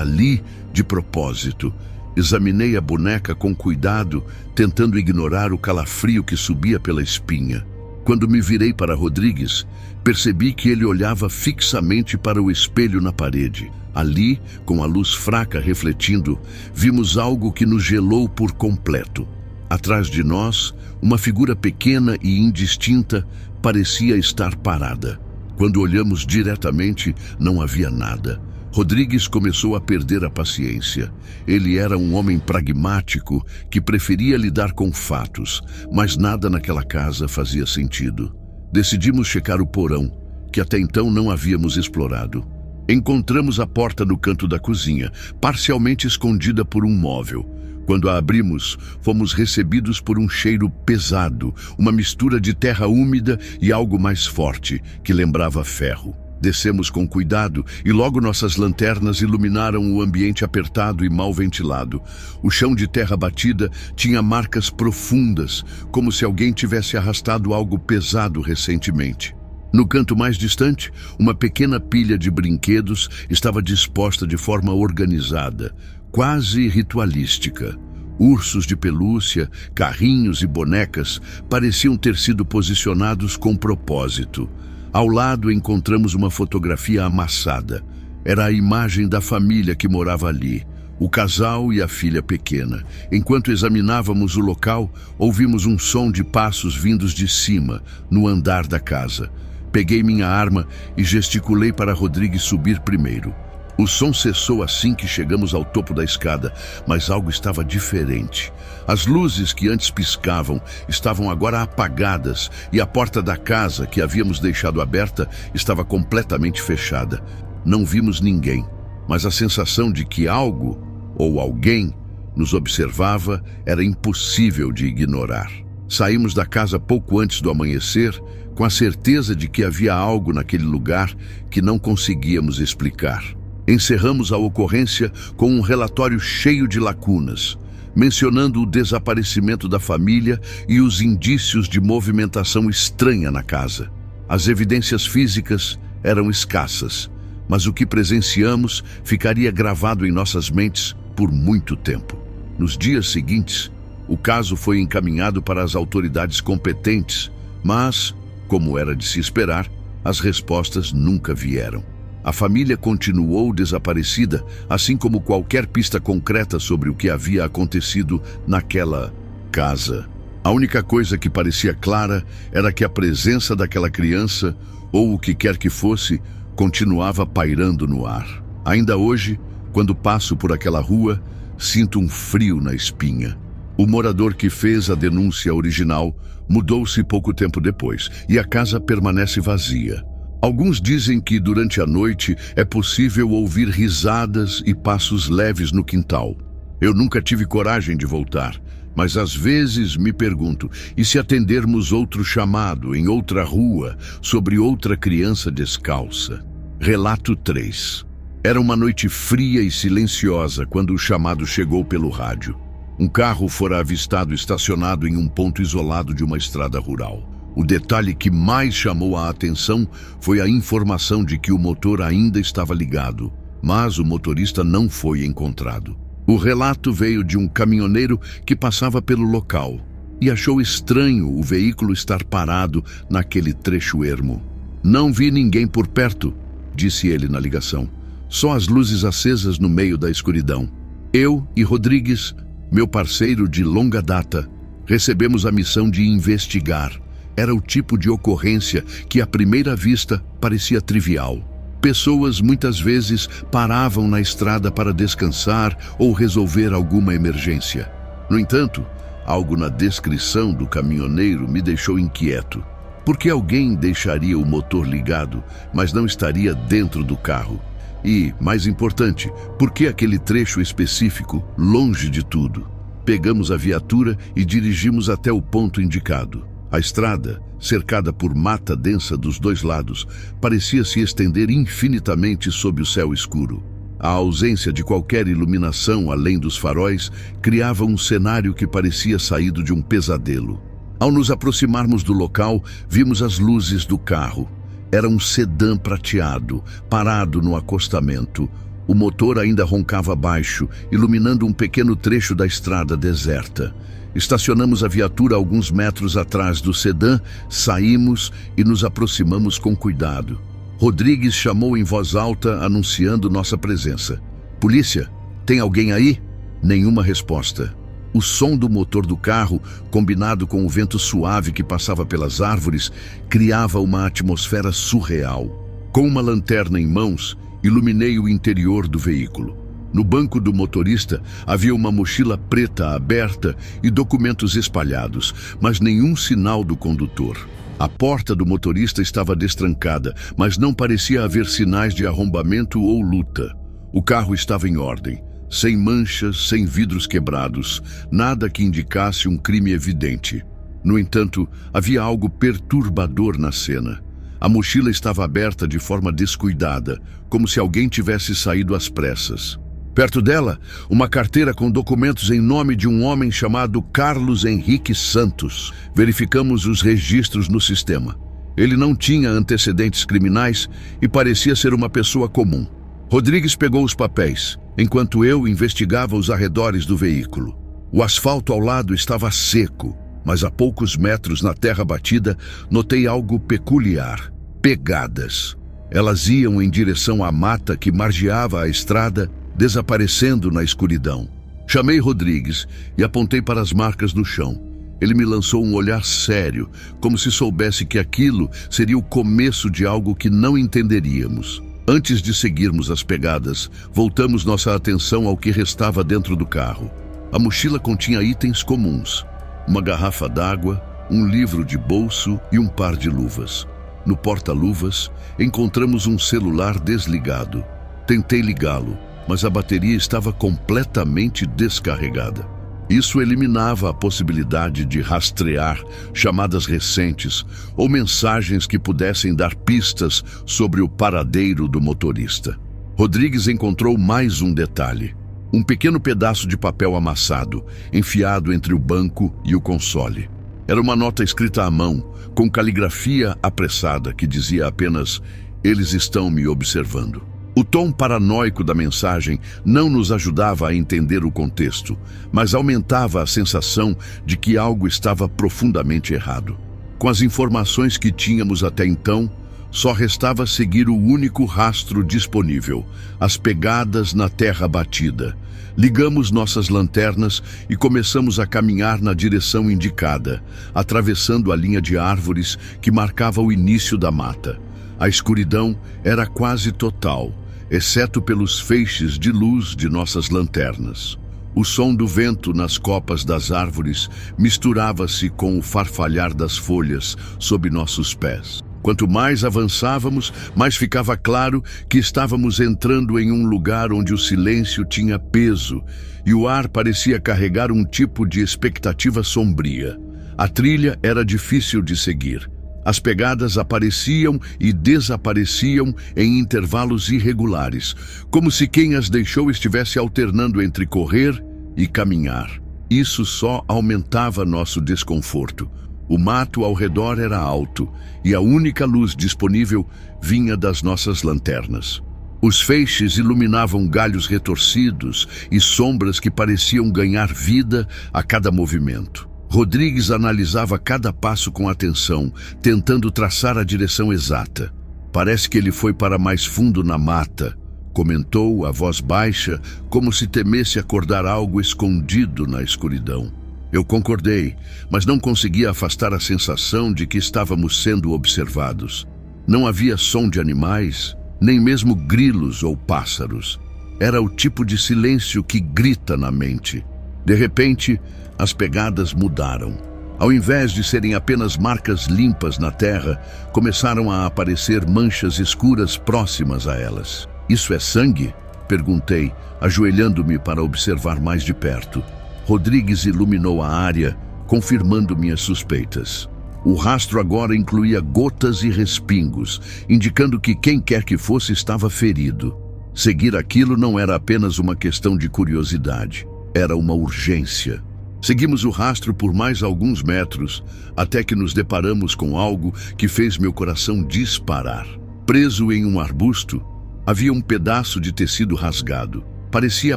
ali de propósito. Examinei a boneca com cuidado, tentando ignorar o calafrio que subia pela espinha. Quando me virei para Rodrigues, percebi que ele olhava fixamente para o espelho na parede. Ali, com a luz fraca refletindo, vimos algo que nos gelou por completo. Atrás de nós, uma figura pequena e indistinta parecia estar parada. Quando olhamos diretamente, não havia nada. Rodrigues começou a perder a paciência. Ele era um homem pragmático que preferia lidar com fatos, mas nada naquela casa fazia sentido. Decidimos checar o porão, que até então não havíamos explorado. Encontramos a porta no canto da cozinha, parcialmente escondida por um móvel. Quando a abrimos, fomos recebidos por um cheiro pesado, uma mistura de terra úmida e algo mais forte, que lembrava ferro. Descemos com cuidado e logo nossas lanternas iluminaram o ambiente apertado e mal ventilado. O chão de terra batida tinha marcas profundas, como se alguém tivesse arrastado algo pesado recentemente. No canto mais distante, uma pequena pilha de brinquedos estava disposta de forma organizada, quase ritualística. Ursos de pelúcia, carrinhos e bonecas pareciam ter sido posicionados com propósito. Ao lado encontramos uma fotografia amassada. Era a imagem da família que morava ali, o casal e a filha pequena. Enquanto examinávamos o local, ouvimos um som de passos vindos de cima, no andar da casa. Peguei minha arma e gesticulei para Rodrigues subir primeiro. O som cessou assim que chegamos ao topo da escada, mas algo estava diferente. As luzes que antes piscavam estavam agora apagadas e a porta da casa, que havíamos deixado aberta, estava completamente fechada. Não vimos ninguém, mas a sensação de que algo, ou alguém, nos observava era impossível de ignorar. Saímos da casa pouco antes do amanhecer, com a certeza de que havia algo naquele lugar que não conseguíamos explicar. Encerramos a ocorrência com um relatório cheio de lacunas, mencionando o desaparecimento da família e os indícios de movimentação estranha na casa. As evidências físicas eram escassas, mas o que presenciamos ficaria gravado em nossas mentes por muito tempo. Nos dias seguintes, o caso foi encaminhado para as autoridades competentes, mas, como era de se esperar, as respostas nunca vieram. A família continuou desaparecida, assim como qualquer pista concreta sobre o que havia acontecido naquela casa. A única coisa que parecia clara era que a presença daquela criança, ou o que quer que fosse, continuava pairando no ar. Ainda hoje, quando passo por aquela rua, sinto um frio na espinha. O morador que fez a denúncia original mudou-se pouco tempo depois, e a casa permanece vazia. Alguns dizem que durante a noite é possível ouvir risadas e passos leves no quintal. Eu nunca tive coragem de voltar, mas às vezes me pergunto, e se atendermos outro chamado em outra rua sobre outra criança descalça? Relato 3. Era uma noite fria e silenciosa quando o chamado chegou pelo rádio. Um carro fora avistado estacionado em um ponto isolado de uma estrada rural. O detalhe que mais chamou a atenção foi a informação de que o motor ainda estava ligado, mas o motorista não foi encontrado. O relato veio de um caminhoneiro que passava pelo local e achou estranho o veículo estar parado naquele trecho ermo. "Não vi ninguém por perto", disse ele na ligação. "Só as luzes acesas no meio da escuridão. Eu e Rodrigues, meu parceiro de longa data, recebemos a missão de investigar." Era o tipo de ocorrência que à primeira vista parecia trivial. Pessoas muitas vezes paravam na estrada para descansar ou resolver alguma emergência. No entanto, algo na descrição do caminhoneiro me deixou inquieto. Por que alguém deixaria o motor ligado, mas não estaria dentro do carro? E, mais importante, por que aquele trecho específico, longe de tudo? Pegamos a viatura e dirigimos até o ponto indicado. A estrada, cercada por mata densa dos dois lados, parecia se estender infinitamente sob o céu escuro. A ausência de qualquer iluminação além dos faróis criava um cenário que parecia saído de um pesadelo. Ao nos aproximarmos do local, vimos as luzes do carro. Era um sedã prateado, parado no acostamento. O motor ainda roncava baixo, iluminando um pequeno trecho da estrada deserta. Estacionamos a viatura alguns metros atrás do sedã, saímos e nos aproximamos com cuidado. Rodrigues chamou em voz alta, anunciando nossa presença. "Polícia, tem alguém aí?" Nenhuma resposta. O som do motor do carro, combinado com o vento suave que passava pelas árvores, criava uma atmosfera surreal. Com uma lanterna em mãos, iluminei o interior do veículo. No banco do motorista havia uma mochila preta aberta e documentos espalhados, mas nenhum sinal do condutor. A porta do motorista estava destrancada, mas não parecia haver sinais de arrombamento ou luta. O carro estava em ordem, sem manchas, sem vidros quebrados, nada que indicasse um crime evidente. No entanto, havia algo perturbador na cena. A mochila estava aberta de forma descuidada, como se alguém tivesse saído às pressas. Perto dela, uma carteira com documentos em nome de um homem chamado Carlos Henrique Santos. Verificamos os registros no sistema. Ele não tinha antecedentes criminais e parecia ser uma pessoa comum. Rodrigues pegou os papéis, enquanto eu investigava os arredores do veículo. O asfalto ao lado estava seco, mas a poucos metros na terra batida, notei algo peculiar: pegadas. Elas iam em direção à mata que margeava a estrada, desaparecendo na escuridão. Chamei Rodrigues e apontei para as marcas no chão. Ele me lançou um olhar sério, como se soubesse que aquilo seria o começo de algo que não entenderíamos. Antes de seguirmos as pegadas, voltamos nossa atenção ao que restava dentro do carro. A mochila continha itens comuns: uma garrafa d'água, um livro de bolso e um par de luvas. No porta-luvas, encontramos um celular desligado. Tentei ligá-lo, mas a bateria estava completamente descarregada. Isso eliminava a possibilidade de rastrear chamadas recentes ou mensagens que pudessem dar pistas sobre o paradeiro do motorista. Rodrigues encontrou mais um detalhe: um pequeno pedaço de papel amassado, enfiado entre o banco e o console. Era uma nota escrita à mão, com caligrafia apressada, que dizia apenas: "Eles estão me observando." O tom paranoico da mensagem não nos ajudava a entender o contexto, mas aumentava a sensação de que algo estava profundamente errado. Com as informações que tínhamos até então, só restava seguir o único rastro disponível: as pegadas na terra batida. Ligamos nossas lanternas e começamos a caminhar na direção indicada, atravessando a linha de árvores que marcava o início da mata. A escuridão era quase total, exceto pelos feixes de luz de nossas lanternas. O som do vento nas copas das árvores misturava-se com o farfalhar das folhas sob nossos pés. Quanto mais avançávamos, mais ficava claro que estávamos entrando em um lugar onde o silêncio tinha peso e o ar parecia carregar um tipo de expectativa sombria. A trilha era difícil de seguir. As pegadas apareciam e desapareciam em intervalos irregulares, como se quem as deixou estivesse alternando entre correr e caminhar. Isso só aumentava nosso desconforto. O mato ao redor era alto e a única luz disponível vinha das nossas lanternas. Os feixes iluminavam galhos retorcidos e sombras que pareciam ganhar vida a cada movimento. Rodrigues analisava cada passo com atenção, tentando traçar a direção exata. "Parece que ele foi para mais fundo na mata", comentou a voz baixa, como se temesse acordar algo escondido na escuridão. Eu concordei, mas não conseguia afastar a sensação de que estávamos sendo observados. Não havia som de animais, nem mesmo grilos ou pássaros. Era o tipo de silêncio que grita na mente. De repente, as pegadas mudaram. Ao invés de serem apenas marcas limpas na terra, começaram a aparecer manchas escuras próximas a elas. "Isso é sangue?" perguntei, ajoelhando-me para observar mais de perto. Rodrigues iluminou a área, confirmando minhas suspeitas. O rastro agora incluía gotas e respingos, indicando que quem quer que fosse estava ferido. Seguir aquilo não era apenas uma questão de curiosidade, era uma urgência. Seguimos o rastro por mais alguns metros, até que nos deparamos com algo que fez meu coração disparar. Preso em um arbusto, havia um pedaço de tecido rasgado. Parecia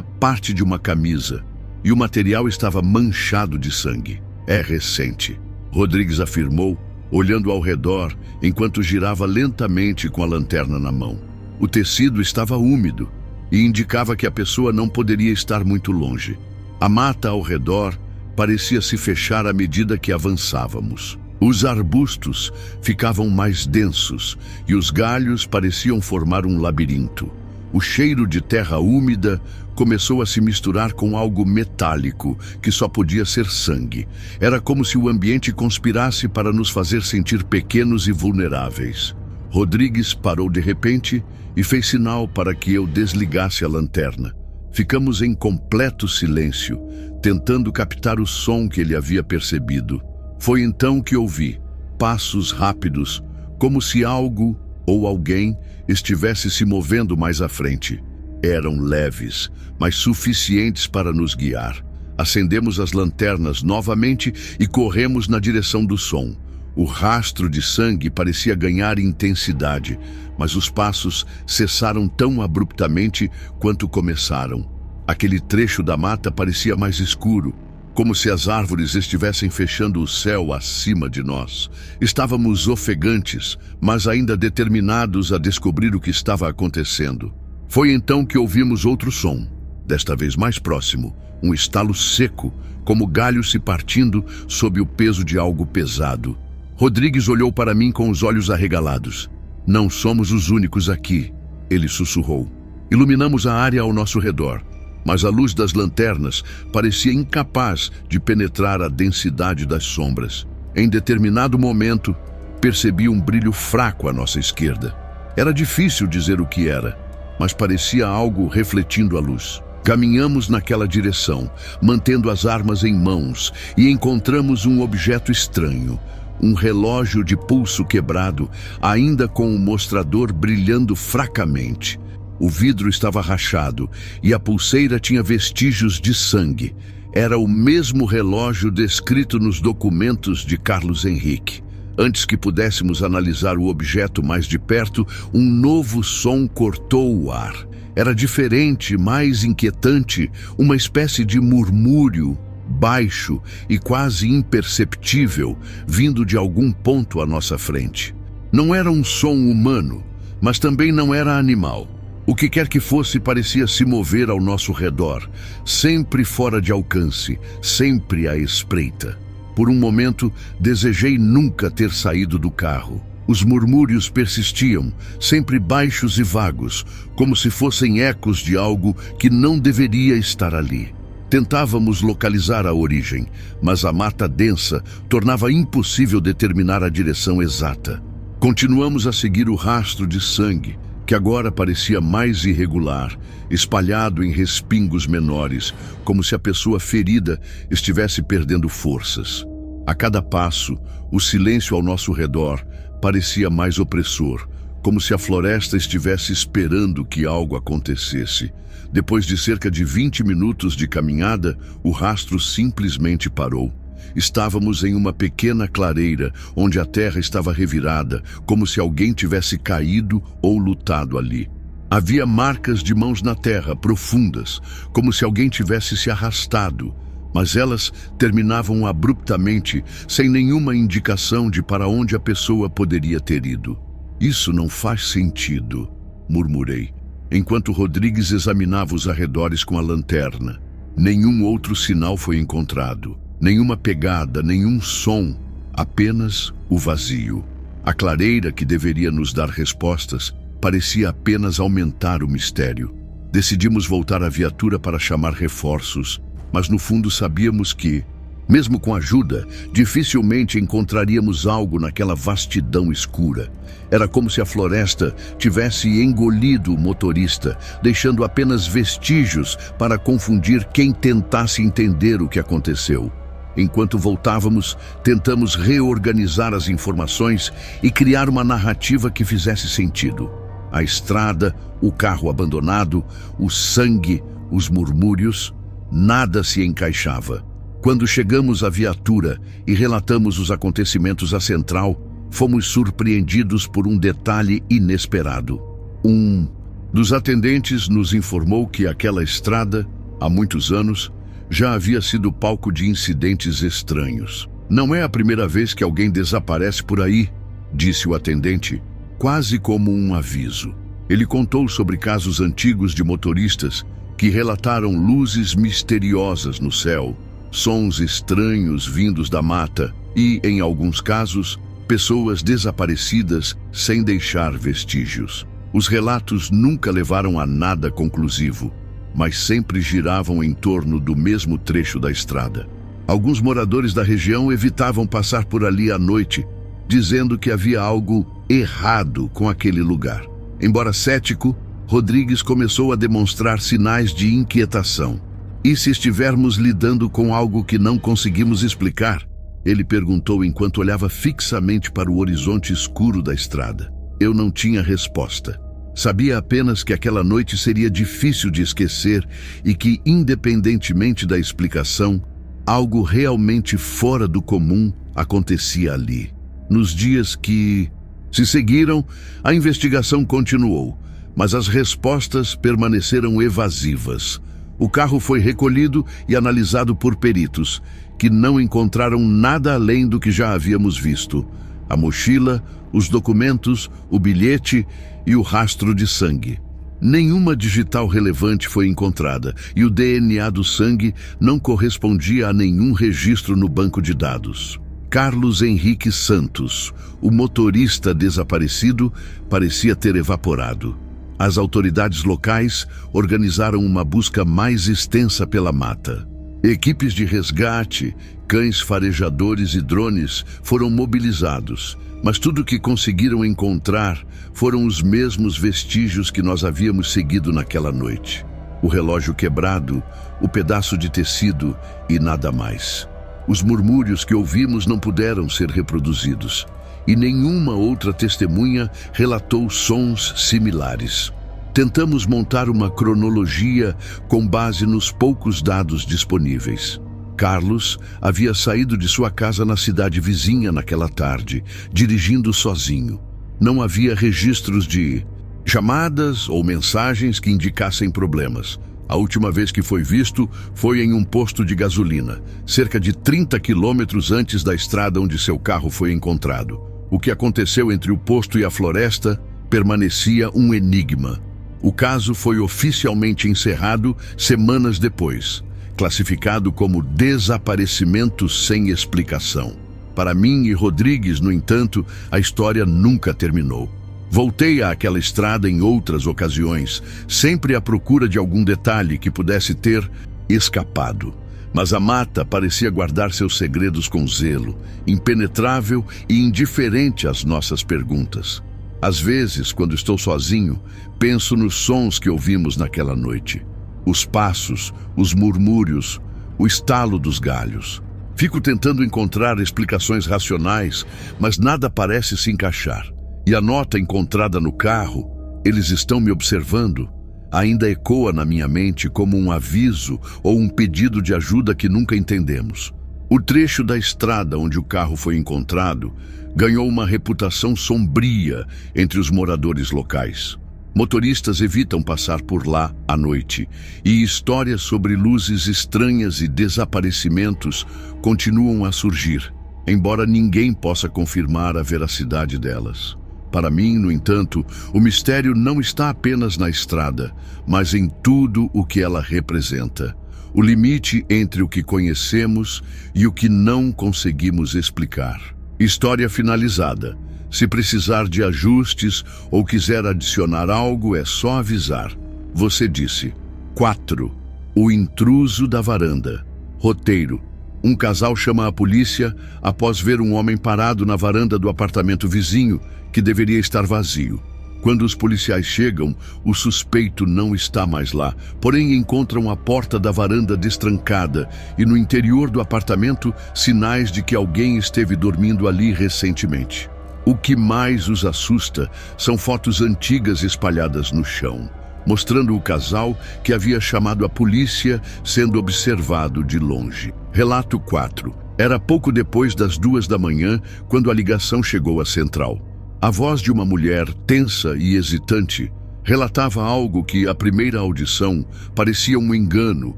parte de uma camisa, e o material estava manchado de sangue. É recente, Rodrigues afirmou, olhando ao redor enquanto girava lentamente com a lanterna na mão. O tecido estava úmido e indicava que a pessoa não poderia estar muito longe. A mata ao redor parecia se fechar à medida que avançávamos. Os arbustos ficavam mais densos e os galhos pareciam formar um labirinto. O cheiro de terra úmida começou a se misturar com algo metálico, que só podia ser sangue. Era como se o ambiente conspirasse para nos fazer sentir pequenos e vulneráveis. Rodrigues parou de repente e fez sinal para que eu desligasse a lanterna. Ficamos em completo silêncio, tentando captar o som que ele havia percebido. Foi então que ouvi passos rápidos, como se algo ou alguém estivesse se movendo mais à frente. Eram leves, mas suficientes para nos guiar. Acendemos as lanternas novamente e corremos na direção do som. O rastro de sangue parecia ganhar intensidade, mas os passos cessaram tão abruptamente quanto começaram. Aquele trecho da mata parecia mais escuro, como se as árvores estivessem fechando o céu acima de nós. Estávamos ofegantes, mas ainda determinados a descobrir o que estava acontecendo. Foi então que ouvimos outro som, desta vez mais próximo, um estalo seco, como galhos se partindo sob o peso de algo pesado. Rodrigues olhou para mim com os olhos arregalados. "Não somos os únicos aqui", ele sussurrou. Iluminamos a área ao nosso redor, mas a luz das lanternas parecia incapaz de penetrar a densidade das sombras. Em determinado momento, percebi um brilho fraco à nossa esquerda. Era difícil dizer o que era, mas parecia algo refletindo a luz. Caminhamos naquela direção, mantendo as armas em mãos, e encontramos um objeto estranho. Um relógio de pulso quebrado, ainda com o mostrador brilhando fracamente. O vidro estava rachado e a pulseira tinha vestígios de sangue. Era o mesmo relógio descrito nos documentos de Carlos Henrique. Antes que pudéssemos analisar o objeto mais de perto, um novo som cortou o ar. Era diferente, mais inquietante, uma espécie de murmúrio, baixo e quase imperceptível, vindo de algum ponto à nossa frente. Não era um som humano, mas também não era animal. O que quer que fosse parecia se mover ao nosso redor, sempre fora de alcance, sempre à espreita. Por um momento, desejei nunca ter saído do carro. Os murmúrios persistiam, sempre baixos e vagos, como se fossem ecos de algo que não deveria estar ali. Tentávamos localizar a origem, mas a mata densa tornava impossível determinar a direção exata. Continuamos a seguir o rastro de sangue, que agora parecia mais irregular, espalhado em respingos menores, como se a pessoa ferida estivesse perdendo forças. A cada passo, o silêncio ao nosso redor parecia mais opressor, como se a floresta estivesse esperando que algo acontecesse. Depois de cerca de 20 minutos de caminhada, o rastro simplesmente parou. Estávamos em uma pequena clareira, onde a terra estava revirada, como se alguém tivesse caído ou lutado ali. Havia marcas de mãos na terra, profundas, como se alguém tivesse se arrastado, mas elas terminavam abruptamente, sem nenhuma indicação de para onde a pessoa poderia ter ido. "Isso não faz sentido", murmurei, enquanto Rodrigues examinava os arredores com a lanterna. Nenhum outro sinal foi encontrado. Nenhuma pegada, nenhum som, apenas o vazio. A clareira que deveria nos dar respostas parecia apenas aumentar o mistério. Decidimos voltar à viatura para chamar reforços, mas no fundo sabíamos que, mesmo com ajuda, dificilmente encontraríamos algo naquela vastidão escura. Era como se a floresta tivesse engolido o motorista, deixando apenas vestígios para confundir quem tentasse entender o que aconteceu. Enquanto voltávamos, tentamos reorganizar as informações e criar uma narrativa que fizesse sentido. A estrada, o carro abandonado, o sangue, os murmúrios, nada se encaixava. Quando chegamos à viatura e relatamos os acontecimentos à central, fomos surpreendidos por um detalhe inesperado. Um dos atendentes nos informou que aquela estrada, há muitos anos, já havia sido palco de incidentes estranhos. Não é a primeira vez que alguém desaparece por aí, disse o atendente, quase como um aviso. Ele contou sobre casos antigos de motoristas que relataram luzes misteriosas no céu, sons estranhos vindos da mata e, em alguns casos, pessoas desaparecidas sem deixar vestígios. Os relatos nunca levaram a nada conclusivo, mas sempre giravam em torno do mesmo trecho da estrada. Alguns moradores da região evitavam passar por ali à noite, dizendo que havia algo errado com aquele lugar. Embora cético, Rodrigues começou a demonstrar sinais de inquietação. E se estivermos lidando com algo que não conseguimos explicar? Ele perguntou enquanto olhava fixamente para o horizonte escuro da estrada. Eu não tinha resposta. Sabia apenas que aquela noite seria difícil de esquecer e que, independentemente da explicação, algo realmente fora do comum acontecia ali. Nos dias que se seguiram, a investigação continuou, mas as respostas permaneceram evasivas. O carro foi recolhido e analisado por peritos, que não encontraram nada além do que já havíamos visto. A mochila, os documentos, o bilhete e o rastro de sangue. Nenhuma digital relevante foi encontrada e o DNA do sangue não correspondia a nenhum registro no banco de dados. Carlos Henrique Santos, o motorista desaparecido, parecia ter evaporado. As autoridades locais organizaram uma busca mais extensa pela mata. Equipes de resgate, cães farejadores e drones foram mobilizados, mas tudo o que conseguiram encontrar foram os mesmos vestígios que nós havíamos seguido naquela noite. O relógio quebrado, o pedaço de tecido e nada mais. Os murmúrios que ouvimos não puderam ser reproduzidos, e nenhuma outra testemunha relatou sons similares. Tentamos montar uma cronologia com base nos poucos dados disponíveis. Carlos havia saído de sua casa na cidade vizinha naquela tarde, dirigindo sozinho. Não havia registros de chamadas ou mensagens que indicassem problemas. A última vez que foi visto foi em um posto de gasolina, cerca de 30 quilômetros antes da estrada onde seu carro foi encontrado. O que aconteceu entre o posto e a floresta permanecia um enigma. O caso foi oficialmente encerrado semanas depois, classificado como desaparecimento sem explicação. Para mim e Rodrigues, no entanto, a história nunca terminou. Voltei àquela estrada em outras ocasiões, sempre à procura de algum detalhe que pudesse ter escapado. Mas a mata parecia guardar seus segredos com zelo, impenetrável e indiferente às nossas perguntas. Às vezes, quando estou sozinho, penso nos sons que ouvimos naquela noite. Os passos, os murmúrios, o estalo dos galhos. Fico tentando encontrar explicações racionais, mas nada parece se encaixar. E a nota encontrada no carro, eles estão me observando, ainda ecoa na minha mente como um aviso ou um pedido de ajuda que nunca entendemos. O trecho da estrada onde o carro foi encontrado ganhou uma reputação sombria entre os moradores locais. Motoristas evitam passar por lá à noite, e histórias sobre luzes estranhas e desaparecimentos continuam a surgir, embora ninguém possa confirmar a veracidade delas. Para mim, no entanto, o mistério não está apenas na estrada, mas em tudo o que ela representa. O limite entre o que conhecemos e o que não conseguimos explicar. História finalizada. Se precisar de ajustes ou quiser adicionar algo, é só avisar. Você disse. 4. O intruso da varanda. Roteiro. Um casal chama a polícia após ver um homem parado na varanda do apartamento vizinho, que deveria estar vazio. Quando os policiais chegam, o suspeito não está mais lá, porém encontram a porta da varanda destrancada e no interior do apartamento sinais de que alguém esteve dormindo ali recentemente. O que mais os assusta são fotos antigas espalhadas no chão, mostrando o casal que havia chamado a polícia sendo observado de longe. Relato 4. Era pouco depois das 2 da manhã quando a ligação chegou à central. A voz de uma mulher, tensa e hesitante, relatava algo que, à primeira audição, parecia um engano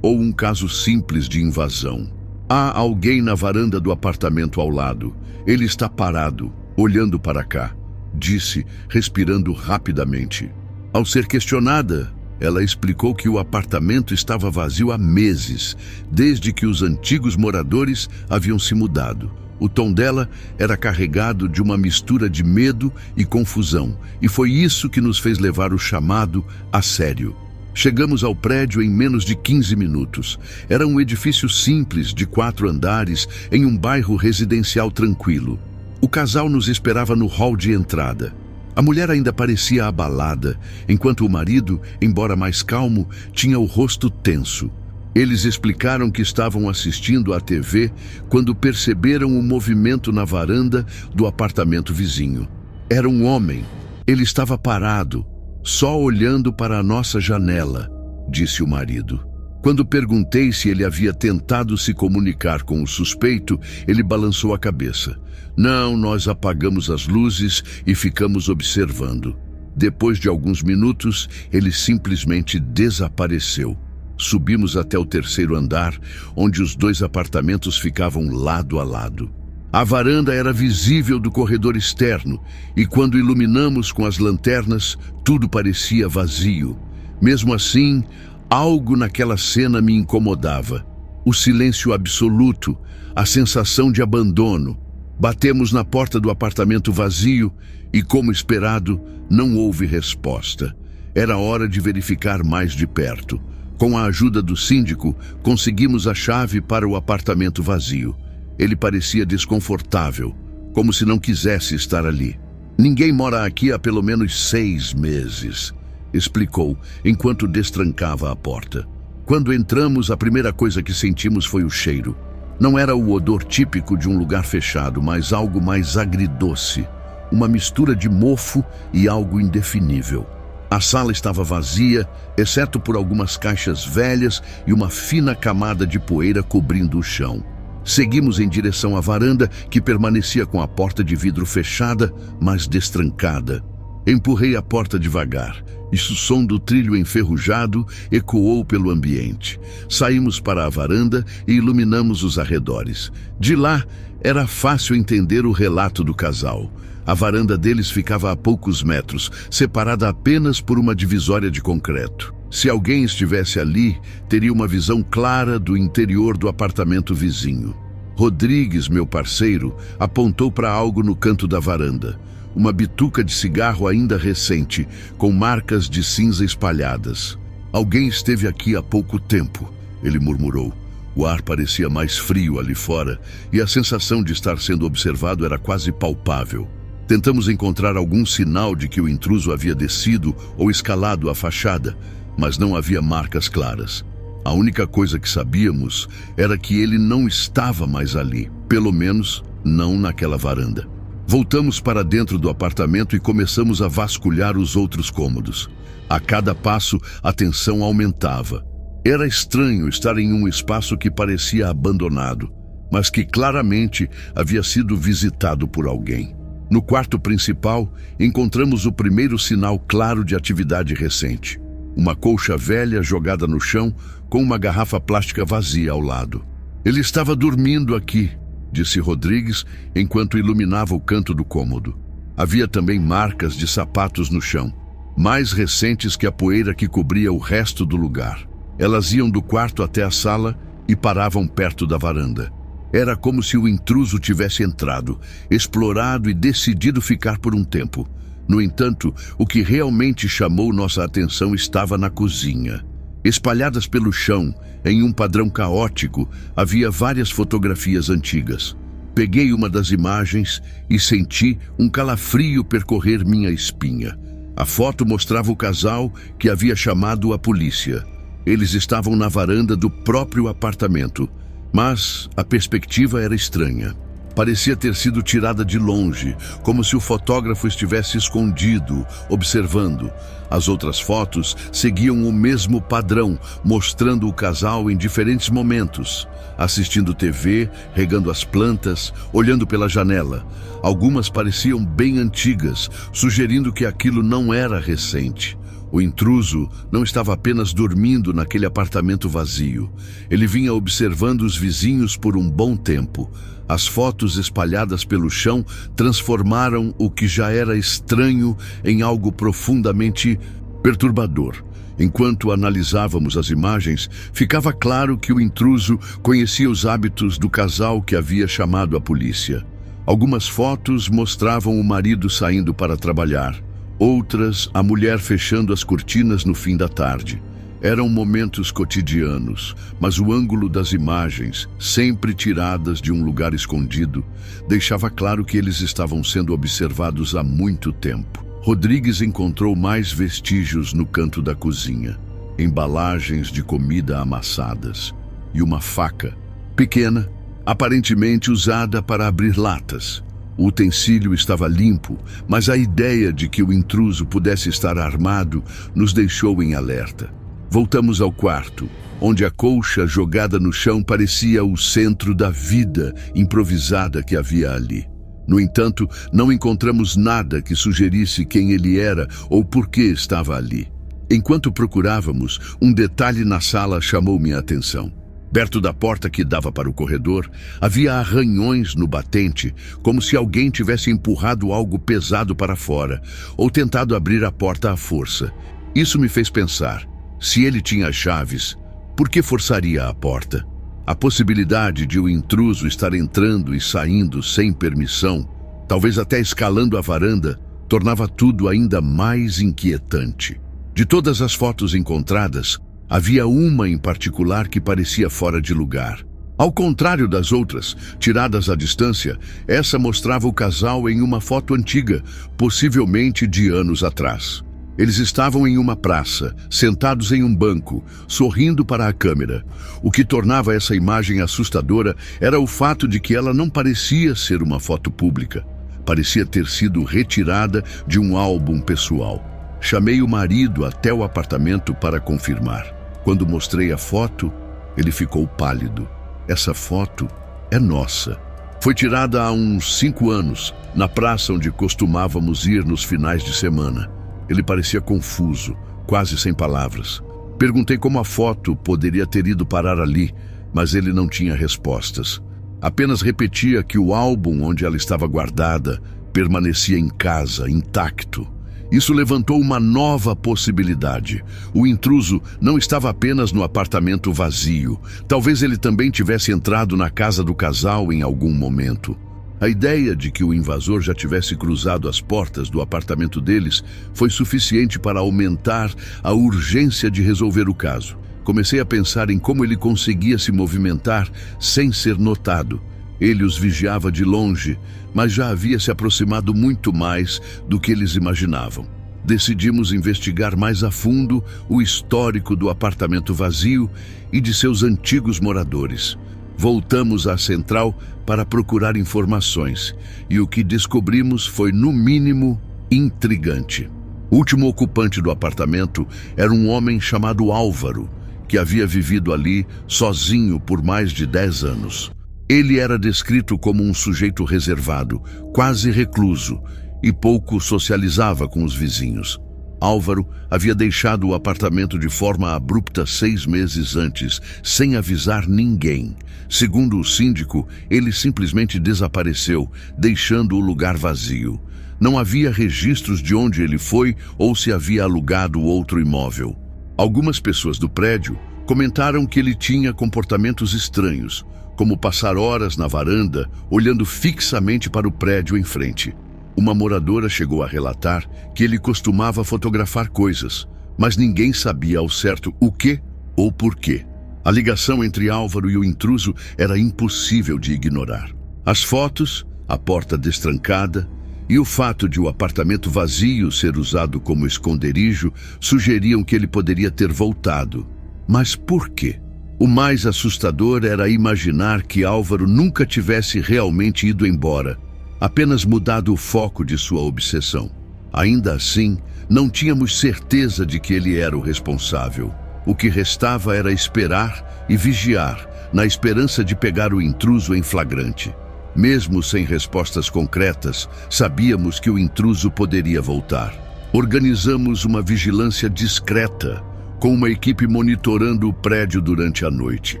ou um caso simples de invasão. Há alguém na varanda do apartamento ao lado. Ele está parado, olhando para cá, disse, respirando rapidamente. Ao ser questionada, ela explicou que o apartamento estava vazio há meses, desde que os antigos moradores haviam se mudado. O tom dela era carregado de uma mistura de medo e confusão, e foi isso que nos fez levar o chamado a sério. Chegamos ao prédio em menos de 15 minutos. Era um edifício simples de 4 andares em um bairro residencial tranquilo. O casal nos esperava no hall de entrada. A mulher ainda parecia abalada, enquanto o marido, embora mais calmo, tinha o rosto tenso. Eles explicaram que estavam assistindo à TV quando perceberam o movimento na varanda do apartamento vizinho. Era um homem. Ele estava parado, só olhando para a nossa janela, disse o marido. Quando perguntei se ele havia tentado se comunicar com o suspeito, ele balançou a cabeça. Não, nós apagamos as luzes e ficamos observando. Depois de alguns minutos, ele simplesmente desapareceu. Subimos até o 3º andar, onde os 2 apartamentos ficavam lado a lado. A varanda era visível do corredor externo, e quando iluminamos com as lanternas, tudo parecia vazio. Mesmo assim, algo naquela cena me incomodava. O silêncio absoluto, a sensação de abandono. Batemos na porta do apartamento vazio e, como esperado, não houve resposta. Era hora de verificar mais de perto. Com a ajuda do síndico, conseguimos a chave para o apartamento vazio. Ele parecia desconfortável, como se não quisesse estar ali. Ninguém mora aqui há pelo menos 6 meses, explicou, enquanto destrancava a porta. Quando entramos, a primeira coisa que sentimos foi o cheiro. Não era o odor típico de um lugar fechado, mas algo mais agridoce, uma mistura de mofo e algo indefinível. A sala estava vazia, exceto por algumas caixas velhas e uma fina camada de poeira cobrindo o chão. Seguimos em direção à varanda, que permanecia com a porta de vidro fechada, mas destrancada. Empurrei a porta devagar, e o som do trilho enferrujado ecoou pelo ambiente. Saímos para a varanda e iluminamos os arredores. De lá, era fácil entender o relato do casal. A varanda deles ficava a poucos metros, separada apenas por uma divisória de concreto. Se alguém estivesse ali, teria uma visão clara do interior do apartamento vizinho. Rodrigues, meu parceiro, apontou para algo no canto da varanda. Uma bituca de cigarro ainda recente, com marcas de cinza espalhadas. Alguém esteve aqui há pouco tempo, ele murmurou. O ar parecia mais frio ali fora e a sensação de estar sendo observado era quase palpável. Tentamos encontrar algum sinal de que o intruso havia descido ou escalado a fachada, mas não havia marcas claras. A única coisa que sabíamos era que ele não estava mais ali, pelo menos não naquela varanda. Voltamos para dentro do apartamento e começamos a vasculhar os outros cômodos. A cada passo, a tensão aumentava. Era estranho estar em um espaço que parecia abandonado, mas que claramente havia sido visitado por alguém. No quarto principal, encontramos o primeiro sinal claro de atividade recente. Uma colcha velha jogada no chão com uma garrafa plástica vazia ao lado. Ele estava dormindo aqui, disse Rodrigues, enquanto iluminava o canto do cômodo. Havia também marcas de sapatos no chão, mais recentes que a poeira que cobria o resto do lugar. Elas iam do quarto até a sala e paravam perto da varanda. Era como se o intruso tivesse entrado, explorado e decidido ficar por um tempo. No entanto, o que realmente chamou nossa atenção estava na cozinha. Espalhadas pelo chão, em um padrão caótico, havia várias fotografias antigas. Peguei uma das imagens e senti um calafrio percorrer minha espinha. A foto mostrava o casal que havia chamado a polícia. Eles estavam na varanda do próprio apartamento, mas a perspectiva era estranha. Parecia ter sido tirada de longe, como se o fotógrafo estivesse escondido, observando. As outras fotos seguiam o mesmo padrão, mostrando o casal em diferentes momentos, assistindo TV, regando as plantas, olhando pela janela. Algumas pareciam bem antigas, sugerindo que aquilo não era recente. O intruso não estava apenas dormindo naquele apartamento vazio. Ele vinha observando os vizinhos por um bom tempo. As fotos espalhadas pelo chão transformaram o que já era estranho em algo profundamente perturbador. Enquanto analisávamos as imagens, ficava claro que o intruso conhecia os hábitos do casal que havia chamado a polícia. Algumas fotos mostravam o marido saindo para trabalhar. Outras, a mulher fechando as cortinas no fim da tarde. Eram momentos cotidianos, mas o ângulo das imagens, sempre tiradas de um lugar escondido, deixava claro que eles estavam sendo observados há muito tempo. Rodrigues encontrou mais vestígios no canto da cozinha, embalagens de comida amassadas e uma faca, pequena, aparentemente usada para abrir latas. O utensílio estava limpo, mas a ideia de que o intruso pudesse estar armado nos deixou em alerta. Voltamos ao quarto, onde a colcha jogada no chão parecia o centro da vida improvisada que havia ali. No entanto, não encontramos nada que sugerisse quem ele era ou por que estava ali. Enquanto procurávamos, um detalhe na sala chamou minha atenção. Perto da porta que dava para o corredor, havia arranhões no batente, como se alguém tivesse empurrado algo pesado para fora ou tentado abrir a porta à força. Isso me fez pensar, se ele tinha chaves, por que forçaria a porta? A possibilidade de o intruso estar entrando e saindo sem permissão, talvez até escalando a varanda, tornava tudo ainda mais inquietante. De todas as fotos encontradas, havia uma em particular que parecia fora de lugar. Ao contrário das outras, tiradas à distância, essa mostrava o casal em uma foto antiga, possivelmente de anos atrás. Eles estavam em uma praça, sentados em um banco, sorrindo para a câmera. O que tornava essa imagem assustadora era o fato de que ela não parecia ser uma foto pública. Parecia ter sido retirada de um álbum pessoal. Chamei o marido até o apartamento para confirmar. Quando mostrei a foto, ele ficou pálido. Essa foto é nossa. Foi tirada há uns 5 anos, na praça onde costumávamos ir nos finais de semana. Ele parecia confuso, quase sem palavras. Perguntei como a foto poderia ter ido parar ali, mas ele não tinha respostas. Apenas repetia que o álbum onde ela estava guardada permanecia em casa, intacto. Isso levantou uma nova possibilidade. O intruso não estava apenas no apartamento vazio. Talvez ele também tivesse entrado na casa do casal em algum momento. A ideia de que o invasor já tivesse cruzado as portas do apartamento deles foi suficiente para aumentar a urgência de resolver o caso. Comecei a pensar em como ele conseguia se movimentar sem ser notado. Ele os vigiava de longe, mas já havia se aproximado muito mais do que eles imaginavam. Decidimos investigar mais a fundo o histórico do apartamento vazio e de seus antigos moradores. Voltamos à central para procurar informações, e o que descobrimos foi, no mínimo, intrigante. O último ocupante do apartamento era um homem chamado Álvaro, que havia vivido ali sozinho por mais de 10 anos. Ele era descrito como um sujeito reservado, quase recluso, e pouco socializava com os vizinhos. Álvaro havia deixado o apartamento de forma abrupta 6 meses antes, sem avisar ninguém. Segundo o síndico, ele simplesmente desapareceu, deixando o lugar vazio. Não havia registros de onde ele foi ou se havia alugado outro imóvel. Algumas pessoas do prédio comentaram que ele tinha comportamentos estranhos, como passar horas na varanda, olhando fixamente para o prédio em frente. Uma moradora chegou a relatar que ele costumava fotografar coisas, mas ninguém sabia ao certo o que ou por quê. A ligação entre Álvaro e o intruso era impossível de ignorar. As fotos, a porta destrancada E o fato de o apartamento vazio ser usado como esconderijo sugeriam que ele poderia ter voltado. Mas por quê? O mais assustador era imaginar que Álvaro nunca tivesse realmente ido embora, apenas mudado o foco de sua obsessão. Ainda assim, não tínhamos certeza de que ele era o responsável. O que restava era esperar e vigiar, na esperança de pegar o intruso em flagrante. Mesmo sem respostas concretas, sabíamos que o intruso poderia voltar. Organizamos uma vigilância discreta, com uma equipe monitorando o prédio durante a noite.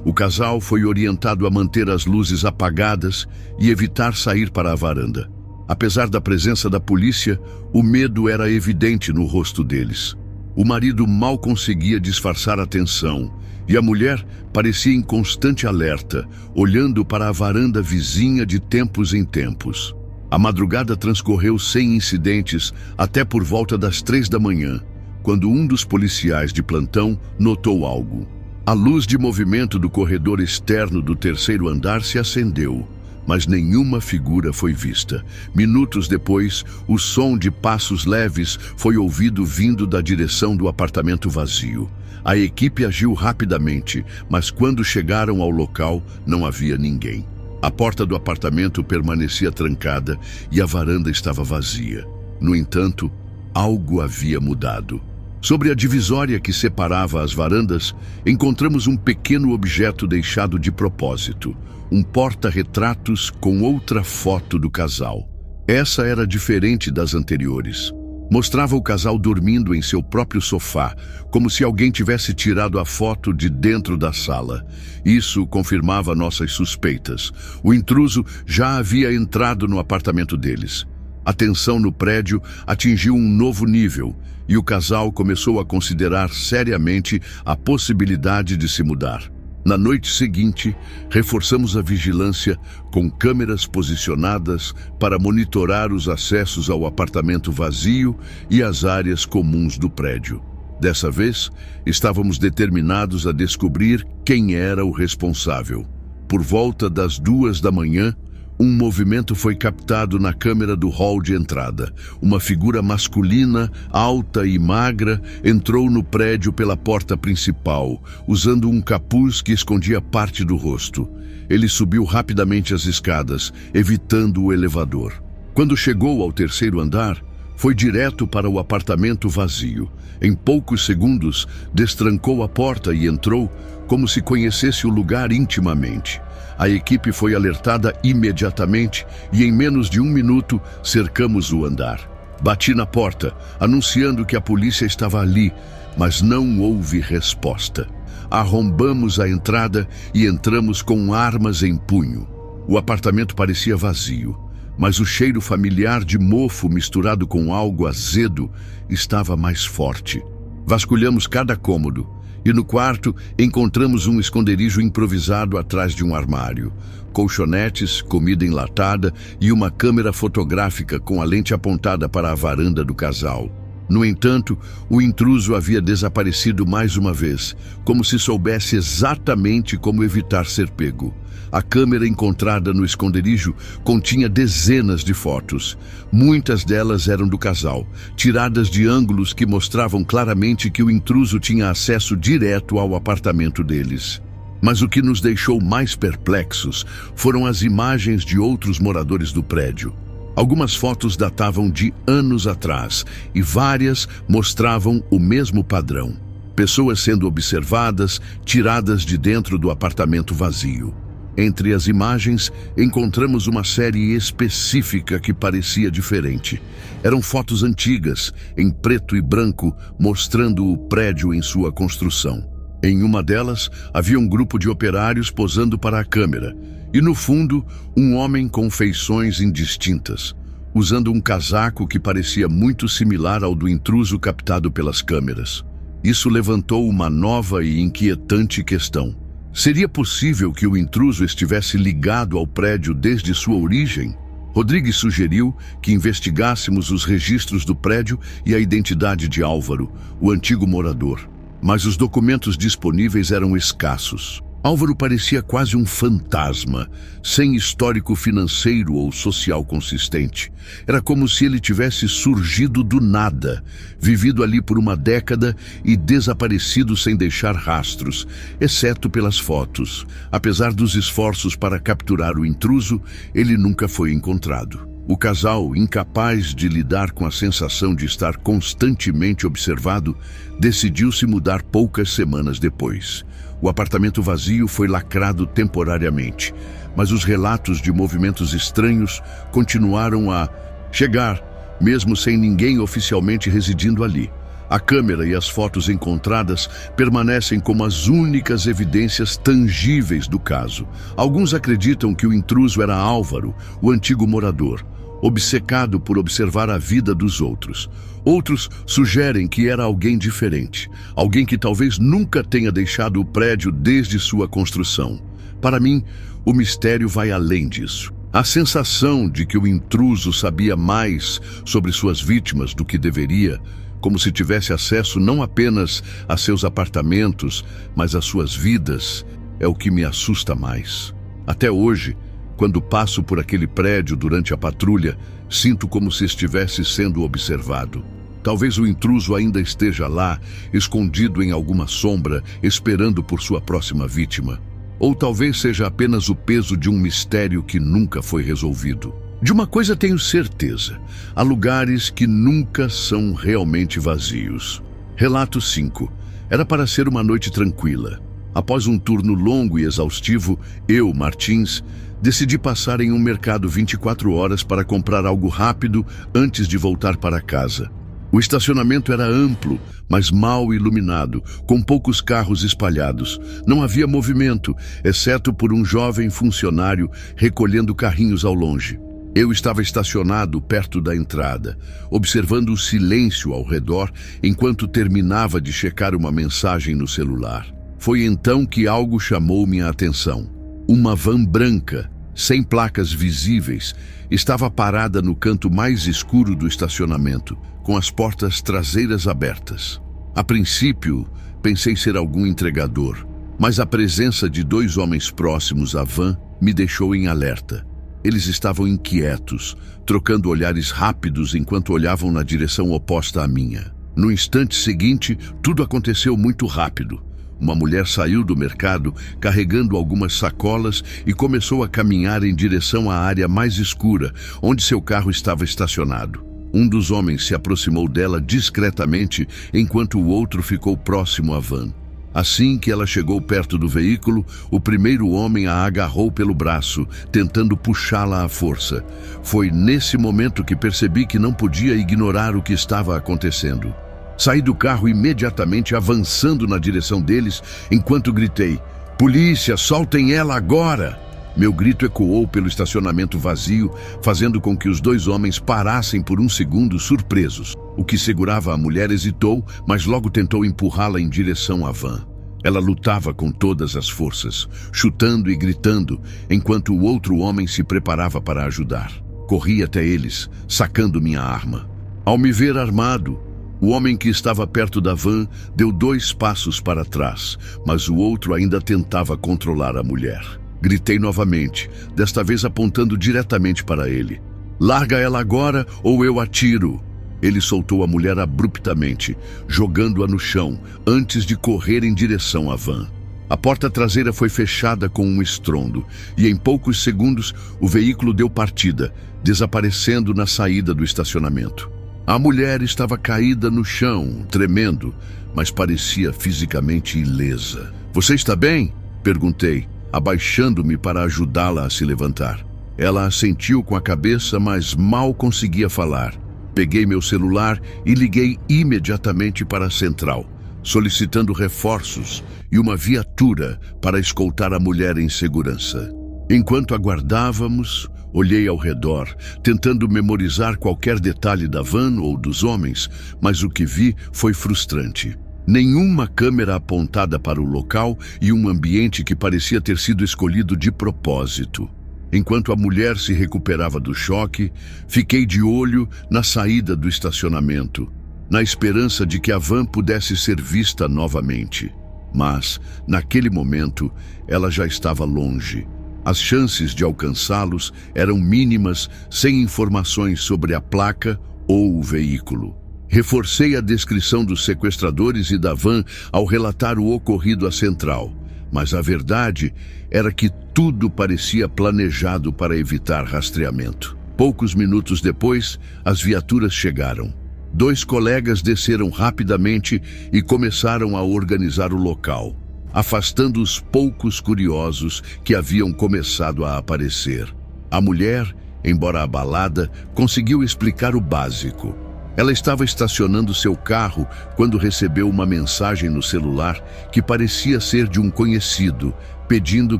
O casal foi orientado a manter as luzes apagadas e evitar sair para a varanda. Apesar da presença da polícia, o medo era evidente no rosto deles. O marido mal conseguia disfarçar a tensão e a mulher parecia em constante alerta, olhando para a varanda vizinha de tempos em tempos. A madrugada transcorreu sem incidentes até por volta das 3 da manhã, quando um dos policiais de plantão notou algo. A luz de movimento do corredor externo do 3º andar se acendeu, mas nenhuma figura foi vista. Minutos depois, o som de passos leves foi ouvido vindo da direção do apartamento vazio. A equipe agiu rapidamente, mas quando chegaram ao local, não havia ninguém. A porta do apartamento permanecia trancada e a varanda estava vazia. No entanto, algo havia mudado. Sobre a divisória que separava as varandas, encontramos um pequeno objeto deixado de propósito, um porta-retratos com outra foto do casal. Essa era diferente das anteriores. Mostrava o casal dormindo em seu próprio sofá, como se alguém tivesse tirado a foto de dentro da sala. Isso confirmava nossas suspeitas. O intruso já havia entrado no apartamento deles. A tensão no prédio atingiu um novo nível e o casal começou a considerar seriamente a possibilidade de se mudar. Na noite seguinte, reforçamos a vigilância com câmeras posicionadas para monitorar os acessos ao apartamento vazio e as áreas comuns do prédio. Dessa vez, estávamos determinados a descobrir quem era o responsável. Por volta das 2 da manhã, um movimento foi captado na câmera do hall de entrada. Uma figura masculina, alta e magra, entrou no prédio pela porta principal, usando um capuz que escondia parte do rosto. Ele subiu rapidamente as escadas, evitando o elevador. Quando chegou ao 3º andar, foi direto para o apartamento vazio. Em poucos segundos, destrancou a porta e entrou, como se conhecesse o lugar intimamente. A equipe foi alertada imediatamente e em menos de 1 minuto cercamos o andar. Bati na porta, anunciando que a polícia estava ali, mas não houve resposta. Arrombamos a entrada e entramos com armas em punho. O apartamento parecia vazio, mas o cheiro familiar de mofo misturado com algo azedo estava mais forte. Vasculhamos cada cômodo. E no quarto, encontramos um esconderijo improvisado atrás de um armário, colchonetes, comida enlatada e uma câmera fotográfica com a lente apontada para a varanda do casal. No entanto, o intruso havia desaparecido mais uma vez, como se soubesse exatamente como evitar ser pego. A câmera encontrada no esconderijo continha dezenas de fotos. Muitas delas eram do casal, tiradas de ângulos que mostravam claramente que o intruso tinha acesso direto ao apartamento deles. Mas o que nos deixou mais perplexos foram as imagens de outros moradores do prédio. Algumas fotos datavam de anos atrás e várias mostravam o mesmo padrão. Pessoas sendo observadas, tiradas de dentro do apartamento vazio. Entre as imagens, encontramos uma série específica que parecia diferente. Eram fotos antigas, em preto e branco, mostrando o prédio em sua construção. Em uma delas, havia um grupo de operários posando para a câmera, e no fundo, um homem com feições indistintas, usando um casaco que parecia muito similar ao do intruso captado pelas câmeras. Isso levantou uma nova e inquietante questão. Seria possível que o intruso estivesse ligado ao prédio desde sua origem? Rodrigues sugeriu que investigássemos os registros do prédio e a identidade de Álvaro, o antigo morador. Mas os documentos disponíveis eram escassos. Álvaro parecia quase um fantasma, sem histórico financeiro ou social consistente. Era como se ele tivesse surgido do nada, vivido ali por uma década e desaparecido sem deixar rastros, exceto pelas fotos. Apesar dos esforços para capturar o intruso, ele nunca foi encontrado. O casal, incapaz de lidar com a sensação de estar constantemente observado, decidiu se mudar poucas semanas depois. O apartamento vazio foi lacrado temporariamente, mas os relatos de movimentos estranhos continuaram a chegar, mesmo sem ninguém oficialmente residindo ali. A câmera e as fotos encontradas permanecem como as únicas evidências tangíveis do caso. Alguns acreditam que o intruso era Álvaro, o antigo morador, obcecado por observar a vida dos outros. Outros sugerem que era alguém diferente, alguém que talvez nunca tenha deixado o prédio desde sua construção. Para mim, o mistério vai além disso. A sensação de que o intruso sabia mais sobre suas vítimas do que deveria, como se tivesse acesso não apenas a seus apartamentos, mas às suas vidas, é o que me assusta mais. Até hoje, quando passo por aquele prédio durante a patrulha, sinto como se estivesse sendo observado. Talvez o intruso ainda esteja lá, escondido em alguma sombra, esperando por sua próxima vítima. Ou talvez seja apenas o peso de um mistério que nunca foi resolvido. De uma coisa tenho certeza: há lugares que nunca são realmente vazios. Relato 5. Era para ser uma noite tranquila. Após um turno longo e exaustivo, eu, Martins, decidi passar em um mercado 24 horas para comprar algo rápido antes de voltar para casa. O estacionamento era amplo, mas mal iluminado, com poucos carros espalhados. Não havia movimento, exceto por um jovem funcionário recolhendo carrinhos ao longe. Eu estava estacionado perto da entrada, observando o silêncio ao redor enquanto terminava de checar uma mensagem no celular. Foi então que algo chamou minha atenção. Uma van branca, sem placas visíveis, estava parada no canto mais escuro do estacionamento, com as portas traseiras abertas. A princípio, pensei ser algum entregador, mas a presença de 2 homens próximos à van me deixou em alerta. Eles estavam inquietos, trocando olhares rápidos enquanto olhavam na direção oposta à minha. No instante seguinte, tudo aconteceu muito rápido. Uma mulher saiu do mercado carregando algumas sacolas e começou a caminhar em direção à área mais escura, onde seu carro estava estacionado. Um dos homens se aproximou dela discretamente, enquanto o outro ficou próximo à van. Assim que ela chegou perto do veículo, o primeiro homem a agarrou pelo braço, tentando puxá-la à força. Foi nesse momento que percebi que não podia ignorar o que estava acontecendo. Saí do carro imediatamente, avançando na direção deles, enquanto gritei: "Polícia, soltem ela agora!" Meu grito ecoou pelo estacionamento vazio, fazendo com que os 2 homens parassem por um segundo, surpresos. O que segurava a mulher hesitou, mas logo tentou empurrá-la em direção à van. Ela lutava com todas as forças, chutando e gritando, enquanto o outro homem se preparava para ajudar. Corri até eles, sacando minha arma. Ao me ver armado, o homem que estava perto da van deu 2 passos para trás, mas o outro ainda tentava controlar a mulher. Gritei novamente, desta vez apontando diretamente para ele: "Larga ela agora ou eu atiro!" Ele soltou a mulher abruptamente, jogando-a no chão, antes de correr em direção à van. A porta traseira foi fechada com um estrondo, e em poucos segundos o veículo deu partida, desaparecendo na saída do estacionamento. A mulher estava caída no chão, tremendo, mas parecia fisicamente ilesa. "Você está bem?" perguntei, abaixando-me para ajudá-la a se levantar. Ela assentiu com a cabeça, mas mal conseguia falar. Peguei meu celular e liguei imediatamente para a central, solicitando reforços e uma viatura para escoltar a mulher em segurança. Enquanto aguardávamos, olhei ao redor, tentando memorizar qualquer detalhe da van ou dos homens, mas o que vi foi frustrante. Nenhuma câmera apontada para o local e um ambiente que parecia ter sido escolhido de propósito. Enquanto a mulher se recuperava do choque, fiquei de olho na saída do estacionamento, na esperança de que a van pudesse ser vista novamente. Mas, naquele momento, ela já estava longe. As chances de alcançá-los eram mínimas, sem informações sobre a placa ou o veículo. Reforcei a descrição dos sequestradores e da van ao relatar o ocorrido à central, mas a verdade era que tudo parecia planejado para evitar rastreamento. Poucos minutos depois, as viaturas chegaram. 2 colegas desceram rapidamente e começaram a organizar o local, afastando os poucos curiosos que haviam começado a aparecer. A mulher, embora abalada, conseguiu explicar o básico. Ela estava estacionando seu carro quando recebeu uma mensagem no celular que parecia ser de um conhecido, pedindo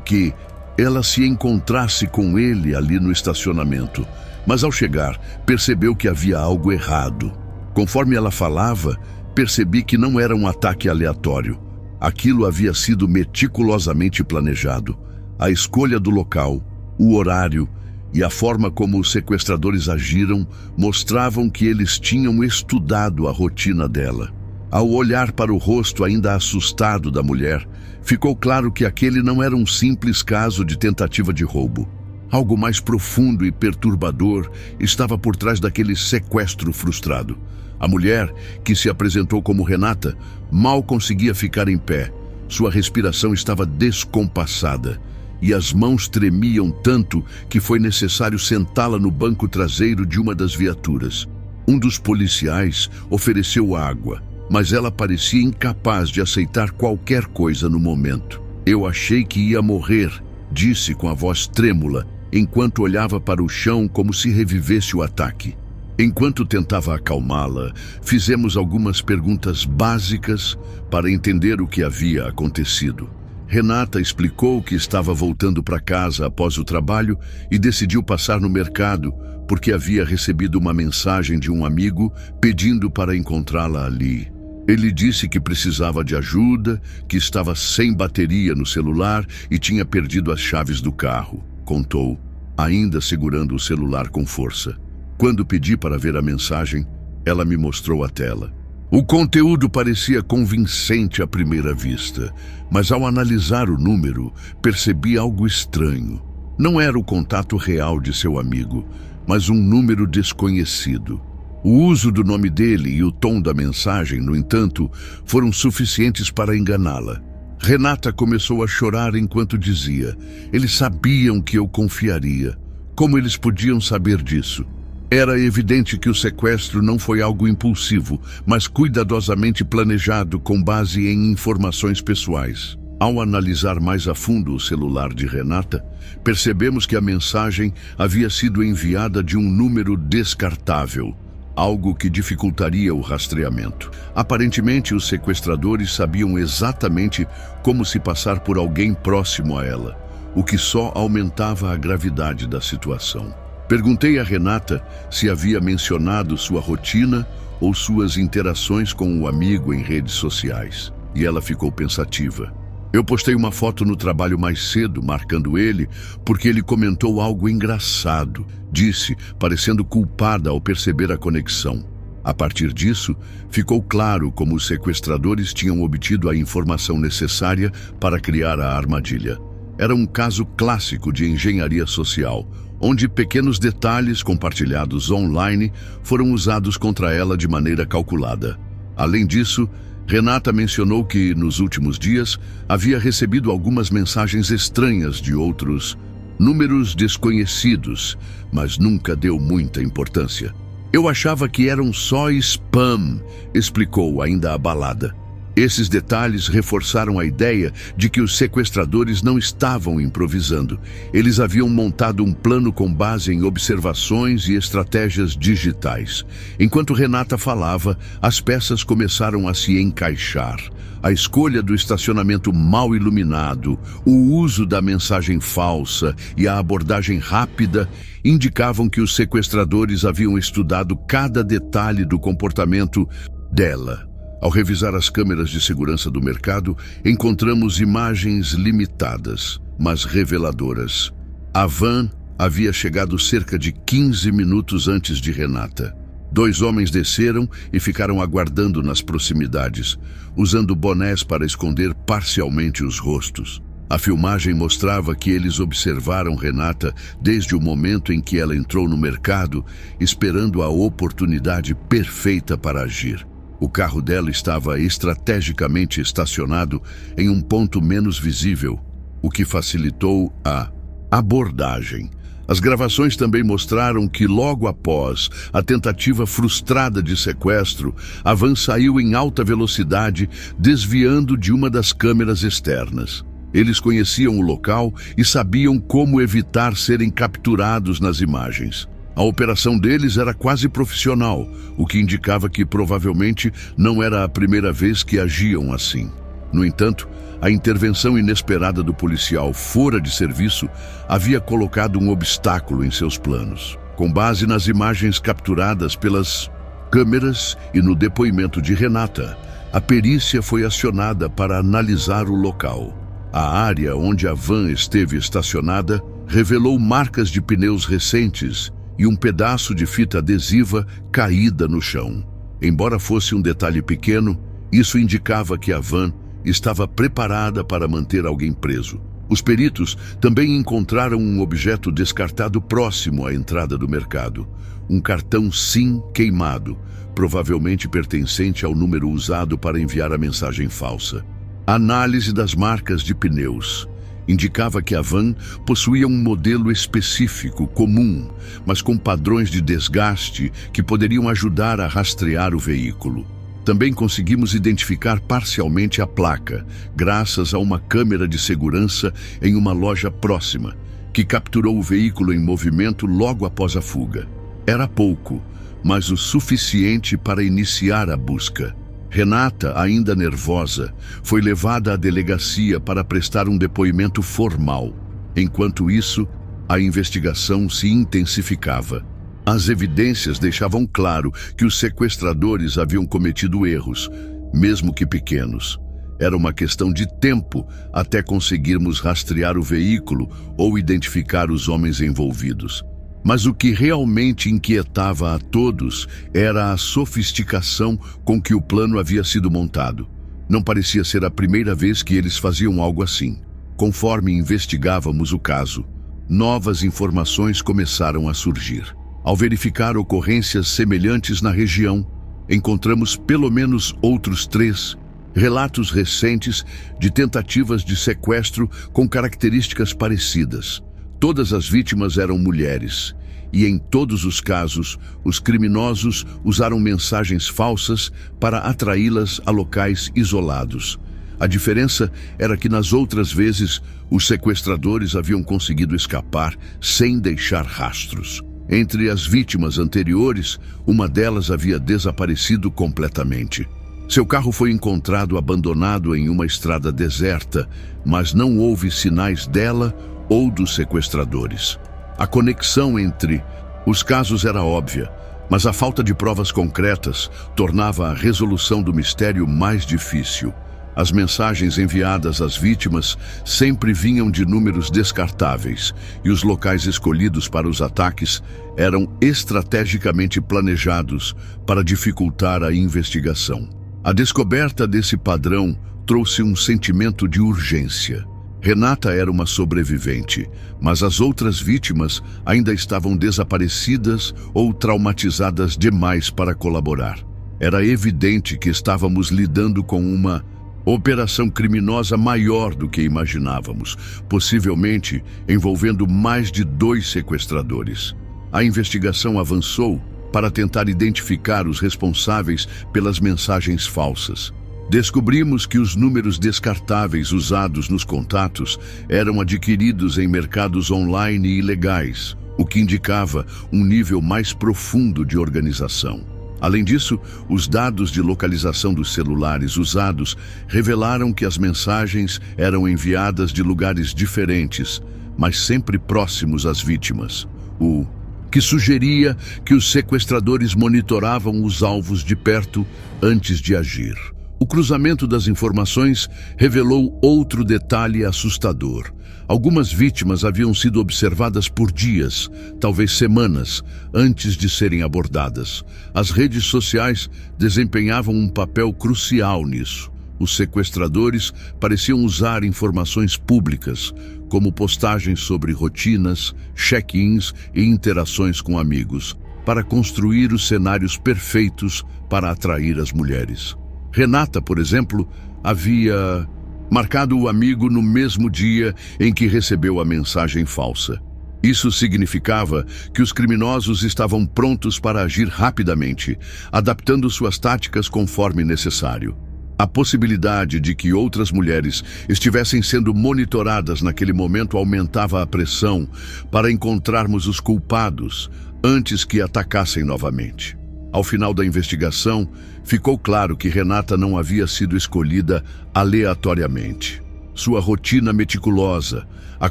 que ela se encontrasse com ele ali no estacionamento. Mas ao chegar, percebeu que havia algo errado. Conforme ela falava, percebi que não era um ataque aleatório. Aquilo havia sido meticulosamente planejado. A escolha do local, o horário e a forma como os sequestradores agiram mostravam que eles tinham estudado a rotina dela. Ao olhar para o rosto ainda assustado da mulher, ficou claro que aquele não era um simples caso de tentativa de roubo. Algo mais profundo e perturbador estava por trás daquele sequestro frustrado. A mulher, que se apresentou como Renata, mal conseguia ficar em pé. Sua respiração estava descompassada e as mãos tremiam tanto que foi necessário sentá-la no banco traseiro de uma das viaturas. Um dos policiais ofereceu água, mas ela parecia incapaz de aceitar qualquer coisa no momento. "Eu achei que ia morrer", disse com a voz trêmula, enquanto olhava para o chão como se revivesse o ataque. Enquanto tentava acalmá-la, fizemos algumas perguntas básicas para entender o que havia acontecido. Renata explicou que estava voltando para casa após o trabalho e decidiu passar no mercado porque havia recebido uma mensagem de um amigo pedindo para encontrá-la ali. Ele disse que precisava de ajuda, que estava sem bateria no celular e tinha perdido as chaves do carro, contou, ainda segurando o celular com força. Quando pedi para ver a mensagem, ela me mostrou a tela. O conteúdo parecia convincente à primeira vista, mas ao analisar o número, percebi algo estranho. Não era o contato real de seu amigo, mas um número desconhecido. O uso do nome dele e o tom da mensagem, no entanto, foram suficientes para enganá-la. Renata começou a chorar enquanto dizia: "Eles sabiam que eu confiaria. Como eles podiam saber disso?" Era evidente que o sequestro não foi algo impulsivo, mas cuidadosamente planejado com base em informações pessoais. Ao analisar mais a fundo o celular de Renata, percebemos que a mensagem havia sido enviada de um número descartável, algo que dificultaria o rastreamento. Aparentemente, os sequestradores sabiam exatamente como se passar por alguém próximo a ela, o que só aumentava a gravidade da situação. Perguntei a Renata se havia mencionado sua rotina ou suas interações com o amigo em redes sociais, e ela ficou pensativa. Eu postei uma foto no trabalho mais cedo, marcando ele, porque ele comentou algo engraçado, disse, parecendo culpada ao perceber a conexão. A partir disso, ficou claro como os sequestradores tinham obtido a informação necessária para criar a armadilha. Era um caso clássico de engenharia social, onde pequenos detalhes compartilhados online foram usados contra ela de maneira calculada. Além disso, Renata mencionou que, nos últimos dias, havia recebido algumas mensagens estranhas de outros números desconhecidos, mas nunca deu muita importância. "Eu achava que eram só spam", explicou, ainda abalada. Esses detalhes reforçaram a ideia de que os sequestradores não estavam improvisando. Eles haviam montado um plano com base em observações e estratégias digitais. Enquanto Renata falava, as peças começaram a se encaixar. A escolha do estacionamento mal iluminado, o uso da mensagem falsa e a abordagem rápida indicavam que os sequestradores haviam estudado cada detalhe do comportamento dela. Ao revisar as câmeras de segurança do mercado, encontramos imagens limitadas, mas reveladoras. A van havia chegado cerca de 15 minutos antes de Renata. 2 homens desceram e ficaram aguardando nas proximidades, usando bonés para esconder parcialmente os rostos. A filmagem mostrava que eles observaram Renata desde o momento em que ela entrou no mercado, esperando a oportunidade perfeita para agir. O carro dela estava estrategicamente estacionado em um ponto menos visível, o que facilitou a abordagem. As gravações também mostraram que, logo após a tentativa frustrada de sequestro, a van saiu em alta velocidade, desviando de uma das câmeras externas. Eles conheciam o local e sabiam como evitar serem capturados nas imagens. A operação deles era quase profissional, o que indicava que provavelmente não era a primeira vez que agiam assim. No entanto, a intervenção inesperada do policial fora de serviço havia colocado um obstáculo em seus planos. Com base nas imagens capturadas pelas câmeras e no depoimento de Renata, a perícia foi acionada para analisar o local. A área onde a van esteve estacionada revelou marcas de pneus recentes e um pedaço de fita adesiva caída no chão. Embora fosse um detalhe pequeno, isso indicava que a van estava preparada para manter alguém preso. Os peritos também encontraram um objeto descartado próximo à entrada do mercado. Um cartão SIM queimado, provavelmente pertencente ao número usado para enviar a mensagem falsa. A análise das marcas de pneus indicava que a van possuía um modelo específico, comum, mas com padrões de desgaste que poderiam ajudar a rastrear o veículo. Também conseguimos identificar parcialmente a placa, graças a uma câmera de segurança em uma loja próxima, que capturou o veículo em movimento logo após a fuga. Era pouco, mas o suficiente para iniciar a busca. Renata, ainda nervosa, foi levada à delegacia para prestar um depoimento formal. Enquanto isso, a investigação se intensificava. As evidências deixavam claro que os sequestradores haviam cometido erros, mesmo que pequenos. Era uma questão de tempo até conseguirmos rastrear o veículo ou identificar os homens envolvidos. Mas o que realmente inquietava a todos era a sofisticação com que o plano havia sido montado. Não parecia ser a primeira vez que eles faziam algo assim. Conforme investigávamos o caso, novas informações começaram a surgir. Ao verificar ocorrências semelhantes na região, encontramos pelo menos outros 3 relatos recentes de tentativas de sequestro com características parecidas. Todas as vítimas eram mulheres, e em todos os casos, os criminosos usaram mensagens falsas para atraí-las a locais isolados. A diferença era que nas outras vezes, os sequestradores haviam conseguido escapar sem deixar rastros. Entre as vítimas anteriores, uma delas havia desaparecido completamente. Seu carro foi encontrado abandonado em uma estrada deserta, mas não houve sinais dela ou dos sequestradores. A conexão entre os casos era óbvia, mas a falta de provas concretas tornava a resolução do mistério mais difícil. As mensagens enviadas às vítimas sempre vinham de números descartáveis, e os locais escolhidos para os ataques eram estrategicamente planejados para dificultar a investigação. A descoberta desse padrão trouxe um sentimento de urgência. Renata era uma sobrevivente, mas as outras vítimas ainda estavam desaparecidas ou traumatizadas demais para colaborar. Era evidente que estávamos lidando com uma operação criminosa maior do que imaginávamos, possivelmente envolvendo mais de 2 sequestradores. A investigação avançou para tentar identificar os responsáveis pelas mensagens falsas. Descobrimos que os números descartáveis usados nos contatos eram adquiridos em mercados online ilegais, o que indicava um nível mais profundo de organização. Além disso, os dados de localização dos celulares usados revelaram que as mensagens eram enviadas de lugares diferentes, mas sempre próximos às vítimas, o que sugeria que os sequestradores monitoravam os alvos de perto antes de agir. O cruzamento das informações revelou outro detalhe assustador. Algumas vítimas haviam sido observadas por dias, talvez semanas, antes de serem abordadas. As redes sociais desempenhavam um papel crucial nisso. Os sequestradores pareciam usar informações públicas, como postagens sobre rotinas, check-ins e interações com amigos, para construir os cenários perfeitos para atrair as mulheres. Renata, por exemplo, havia marcado o amigo no mesmo dia em que recebeu a mensagem falsa. Isso significava que os criminosos estavam prontos para agir rapidamente, adaptando suas táticas conforme necessário. A possibilidade de que outras mulheres estivessem sendo monitoradas naquele momento aumentava a pressão para encontrarmos os culpados antes que atacassem novamente. Ao final da investigação, ficou claro que Renata não havia sido escolhida aleatoriamente. Sua rotina meticulosa, a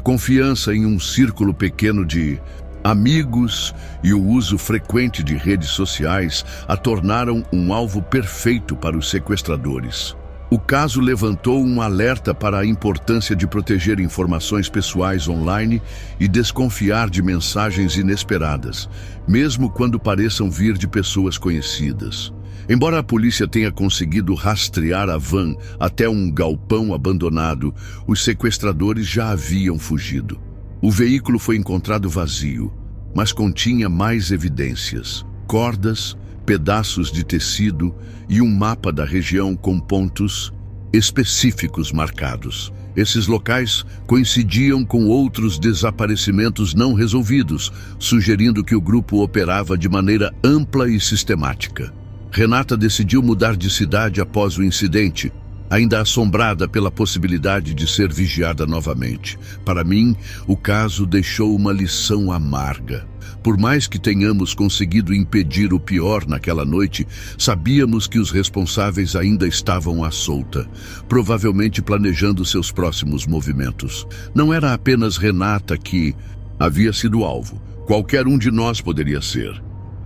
confiança em um círculo pequeno de amigos e o uso frequente de redes sociais a tornaram um alvo perfeito para os sequestradores. O caso levantou um alerta para a importância de proteger informações pessoais online e desconfiar de mensagens inesperadas, mesmo quando pareçam vir de pessoas conhecidas. Embora a polícia tenha conseguido rastrear a van até um galpão abandonado, os sequestradores já haviam fugido. O veículo foi encontrado vazio, mas continha mais evidências: cordas, pedaços de tecido e um mapa da região com pontos específicos marcados. Esses locais coincidiam com outros desaparecimentos não resolvidos, sugerindo que o grupo operava de maneira ampla e sistemática. Renata decidiu mudar de cidade após o incidente, ainda assombrada pela possibilidade de ser vigiada novamente. Para mim, o caso deixou uma lição amarga. Por mais que tenhamos conseguido impedir o pior naquela noite, sabíamos que os responsáveis ainda estavam à solta, provavelmente planejando seus próximos movimentos. Não era apenas Renata que havia sido alvo. Qualquer um de nós poderia ser.